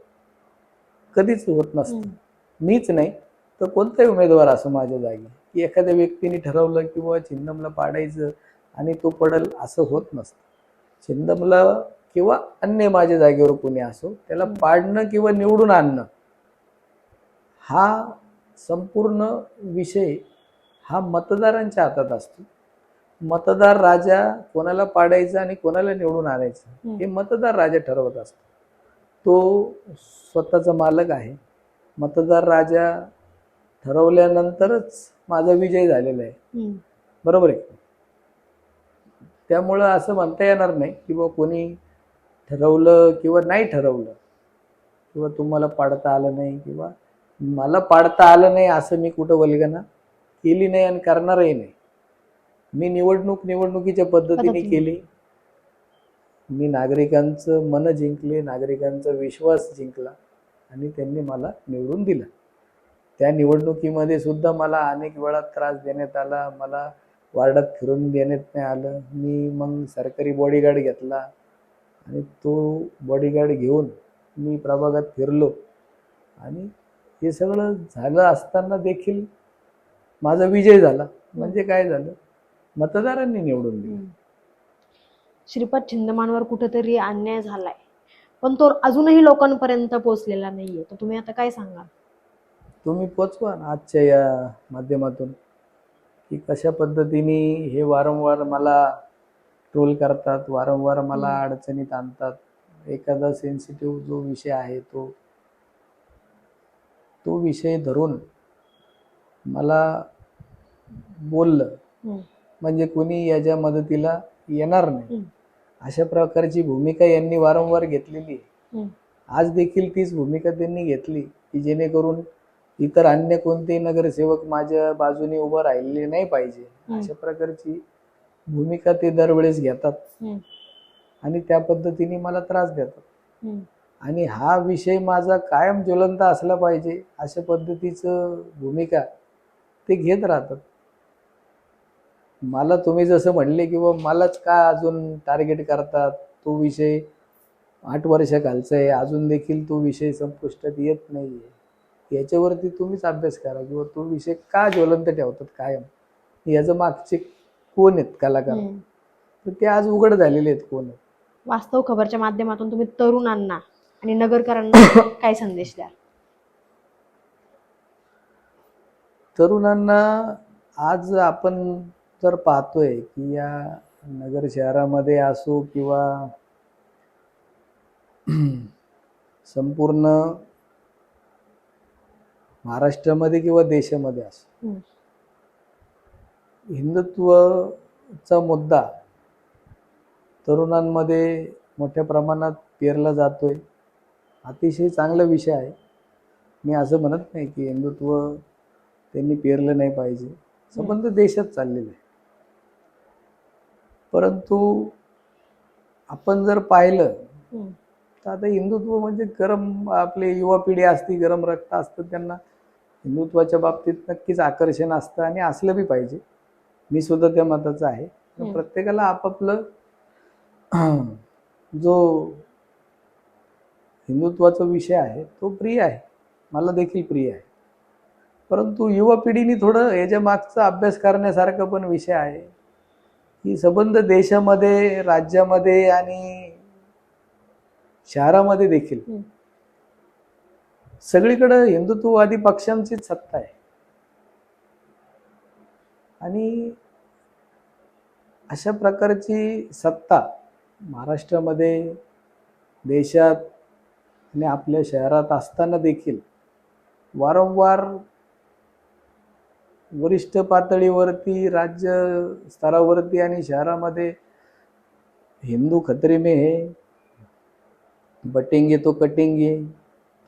कधीच होत नसतं. मीच नाही तर कोणताही उमेदवार असं माझ्या जागी, की एखाद्या व्यक्तीने ठरवलं की बाबा छिंदमला पाडायचं आणि तो पडल असं होत नसतं. छिंदमला किंवा अन्य माझ्या जागेवर कोणी असो त्याला पाडणं किंवा निवडून आणणं हा संपूर्ण विषय हा मतदारांच्या हातात असतो. मतदार राजा कोणाला पाडायचं आणि कोणाला निवडून आणायचं हे मतदार राजा ठरवत असतो. तो स्वतःचा मालक आहे. मतदार राजा ठरवल्यानंतरच माझा विजय झालेला आहे. बरोबर आहे. त्यामुळं असं म्हणता येणार नाही की बा कोणी ठरवलं किंवा नाही ठरवलं किंवा तुम्हाला पाडता आलं नाही किंवा मला पाडता आलं नाही असं मी कुठं वल्गना केली नाही आणि करणारही नाही. मी निवडणुकीच्या पद्धतीने केली. मी नागरिकांचं मन जिंकले, नागरिकांचा विश्वास जिंकला आणि त्यांनी मला निवडून दिलं. त्या निवडणुकीमध्ये सुद्धा मला अनेक वेळा त्रास देण्यात आला. मला वार्डात फिरून देण्यात नाही आलं. मी मग सरकारी बॉडीगार्ड घेतला आणि तो बॉडीगार्ड घेऊन मी प्रभागात फिरलो आणि हे सगळं झालं असताना देखील माझा विजय झाला. म्हणजे काय झालं, मतदारांनी निवडून दिलं. श्रीपाद छिंदमांवर कुठेतरी अन्याय झालाय पण तो अजूनही लोकांपर्यंत पोहोचलेला नाहीये, तर तुम्ही आता काय सांगाल? तुम्ही पोचवा ना आजच्या या माध्यमातून की कशा पद्धतीने हे वारंवार मला ट्रोल करतात, वारंवार मला अडचणीत आणतात. एखादा सेन्सिटिव्ह जो विषय आहे तो विषय धरून मला बोललं म्हणजे कोणी याच्या मदतीला येणार नाही अशा प्रकारची भूमिका यांनी वारंवार घेतलेली आहे. आज देखील तीच भूमिका त्यांनी घेतली की जेणेकरून इतर अन्य कोणतेही नगरसेवक माझ्या बाजूने उभं राहिले नाही पाहिजे, अशा प्रकारची भूमिका ते दरवेळेस घेतात आणि त्या पद्धतीने मला त्रास देतात. आणि हा विषय माझा कायम ज्वलंत असला पाहिजे अशा पद्धतीचं भूमिका ते घेत राहतात. मला तुम्ही जसं म्हणले की मलाच का अजून टार्गेट करतात, तो विषय 8 वर्षाखालचा आहे, अजून देखील तो विषय संपुष्टात येत नाहीये, याच्यावरती तुम्हीच अभ्यास करा किंवा तो विषय का ज्वलंत ठेवतात कायम, याचं मागचे कोण आहेत कलाकार, तर ते आज उघड झालेले आहेत कोण आहेत. वास्तव खबरच्या माध्यमातून तुम्ही तरुणांना आणि नगरकरांना काय संदेश द्याल? तरुणांना आज आपण जर पाहतोय की या नगर शहरामध्ये असो किंवा संपूर्ण महाराष्ट्रामध्ये किंवा देशामध्ये असो, हिंदुत्वचा मुद्दा तरुणांमध्ये मोठ्या प्रमाणात पेरला जातोय. अतिशय चांगला विषय आहे. मी असं म्हणत नाही की हिंदुत्व त्यांनी पेरलं नाही पाहिजे, संबंध देशात चाललेला आहे. परंतु आपण जर पाहिलं तर आता हिंदुत्व म्हणजे गरम, आपले युवा पिढी असती, गरम रक्त असतं, त्यांना हिंदुत्वाच्या बाबतीत नक्कीच आकर्षण असतं आणि असलं बी पाहिजे. मी सुद्धा त्या मताचं आहे. प्रत्येकाला आपापलं जो हिंदुत्वाचा विषय आहे तो प्रिय आहे, मला देखील प्रिय आहे. परंतु युवा पिढीने थोडं याच्या मागचा अभ्यास करण्यासारखा पण विषय आहे की संबंध देशामध्ये, राज्यामध्ये आणि शहरामध्ये देखील सगळीकडे हिंदुत्ववादी पक्षांचीच सत्ता आहे. आणि अशा प्रकारची सत्ता महाराष्ट्रामध्ये, देशात आणि आपल्या शहरात असताना देखील वारंवार वरिष्ठ पातळीवरती, राज्य स्तरावरती आणि शहरामध्ये हिंदू खतरे में है, बटेंगे तो कटेंगे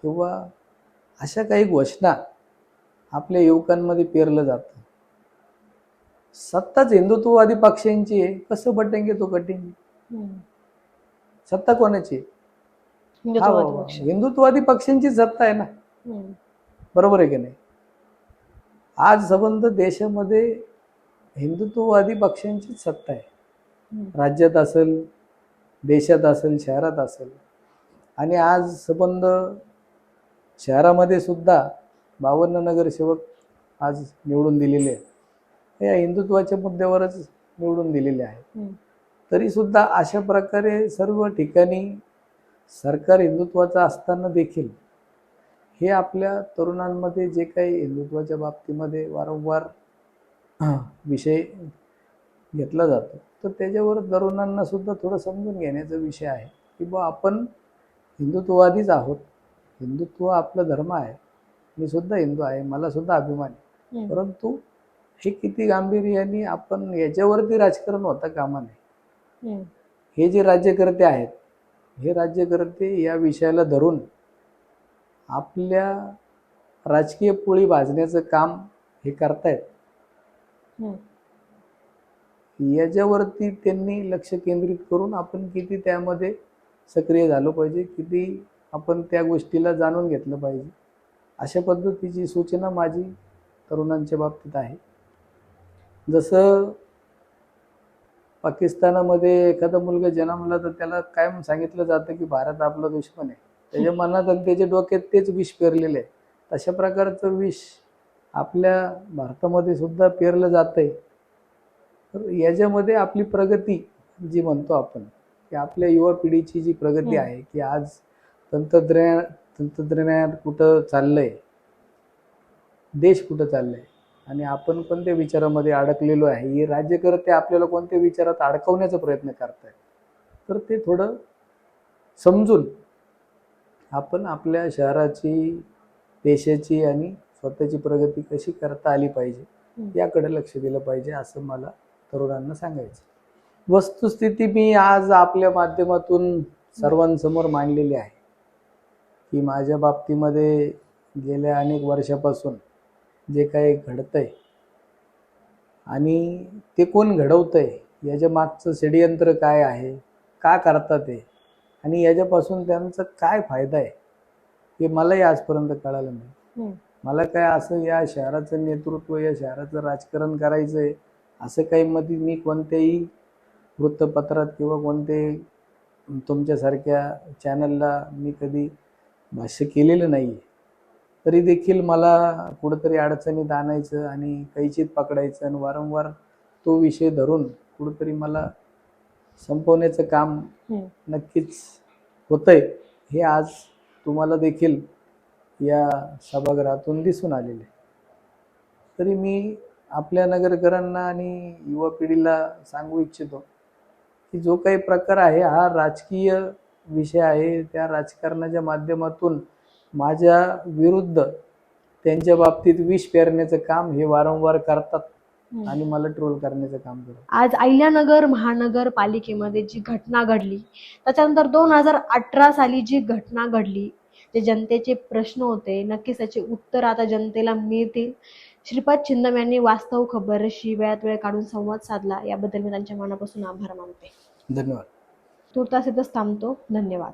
किंवा अशा काही घोषणा आपल्या युवकांमध्ये पेरलं जातं. सत्ताच हिंदुत्ववादी पक्षांची आहे, कसं बटेंगे तो कटेंगे? सत्ता कोणाची? हिंदुत्ववादी पक्षांची सत्ता आहे ना, बरोबर आहे की नाही? आज संबंध देशामध्ये हिंदुत्ववादी पक्षांचीच सत्ता आहे, राज्यात असेल, देशात असेल, शहरात असेल. आणि आज संबंध शहरामध्ये सुद्धा 52 नगरसेवक आज निवडून दिलेले आहेत, या हिंदुत्वाच्या मुद्द्यावरच निवडून दिलेले आहेत. तरी सुद्धा अशा प्रकारे सर्व ठिकाणी सरकार हिंदुत्वाचं असताना देखील हे आपल्या तरुणांमध्ये जे काही हिंदुत्वाच्या बाबतीमध्ये वारंवार विषय घेतला जातो, तर त्याच्यावर तरुणांना सुद्धा थोडं समजून घेण्याचा विषय आहे की बा आपण हिंदुत्ववादीच आहोत, हिंदुत्व आपला धर्म आहे, मी सुद्धा हिंदू आहे, मला सुद्धा अभिमान आहे. परंतु हे किती गांभीर्याने आपण याच्यावरती राजकारण होता कामा नये. हे जे राज्यकर्ते आहेत, हे राज्यकर्ते या विषयाला धरून आपल्या राजकीय पोळी भाजण्याचं काम हे करतायत. याच्यावरती त्यांनी लक्ष केंद्रित करून आपण किती त्यामध्ये सक्रिय झालो पाहिजे, किती आपण त्या गोष्टीला जाणून घेतलं पाहिजे, अशा पद्धतीची सूचना माझी तरुणांच्या बाबतीत आहे. जसं पाकिस्तानामध्ये एखादा मुलगा जन्मला तर त्याला कायम सांगितलं जातं की भारत आपला दुश्मन आहे, त्याच्या मनात आणि त्याच्या डोक्यात तेच विष पेरलेलं आहे. तशा प्रकारचं विष आपल्या भारतामध्ये सुद्धा पेरलं जातंय. तर याच्यामध्ये आपली प्रगती जी म्हणतो आपण की आपल्या युवा पिढीची जी प्रगती आहे की आज तंत्रज्ञान कुठं चाललंय, देश कुठं चाललंय आणि आपण कोणत्या विचारामध्ये अडकलेलो आहे, हे राज्यकर्ते आपल्याला कोणत्या विचारात अडकवण्याचा प्रयत्न करतायत. तर ते थोडं समजून आपण आपल्या शहराची, देशाची आणि स्वतःची प्रगती कशी करता आली पाहिजे याकडे लक्ष दिलं पाहिजे, असं मला तरुणांना सांगायचं. वस्तुस्थिती मी आज आपल्या माध्यमातून सर्वांसमोर मांडलेली आहे की माझ्या बाबतीमध्ये गेल्या अनेक वर्षापासून जे काही घडतंय आणि ते कोण घडवतंय, याच्या मागचं षडयंत्र काय आहे, का करतात ते आणि याच्यापासून त्यांचा काय फायदा आहे, हे मलाही आजपर्यंत कळालं नाही. मला काय असं या शहराचं नेतृत्व, या शहराचं राजकारण करायचं आहे असं काही मध्ये मी कोणत्याही वृत्तपत्रात किंवा कोणत्याही तुमच्यासारख्या चॅनलला मी कधी भाष्य केलेलं नाही आहे. तरी देखील मला कुठंतरी अडचणीत आणायचं आणि कैचीत पकडायचं आणि वारंवार तो विषय धरून कुठंतरी मला संपवण्याचं काम नक्कीच होतंय. हे आज तुम्हाला देखील या सभागृहातून दिसून आलेले. तरी मी आपल्या नगरकरांना आणि युवा पिढीला सांगू इच्छितो की जो काही प्रकार आहे हा राजकीय विषय आहे. त्या राजकारणाच्या माध्यमातून माझ्या विरुद्ध त्यांच्या बाबतीत विष पेरण्याचं काम हे वारंवार करतात आणि मला ट्रोल करण्याचं काम करतात. आज अहिल्यानगर महानगरपालिकेमध्ये जी घटना घडली, त्याच्यानंतर 2018 साली जी घटना घडली, जे जनतेचे प्रश्न होते, नक्कीच त्याचे उत्तर आता जनतेला मिळतील. श्रीपाद छिंदम यांनी वास्तव खबरशी वेळात वेळ काढून संवाद साधला, याबद्दल मी त्यांच्या मनापासून आभार मानते. धन्यवाद. तुर्तास इथंच थांबतो. धन्यवाद.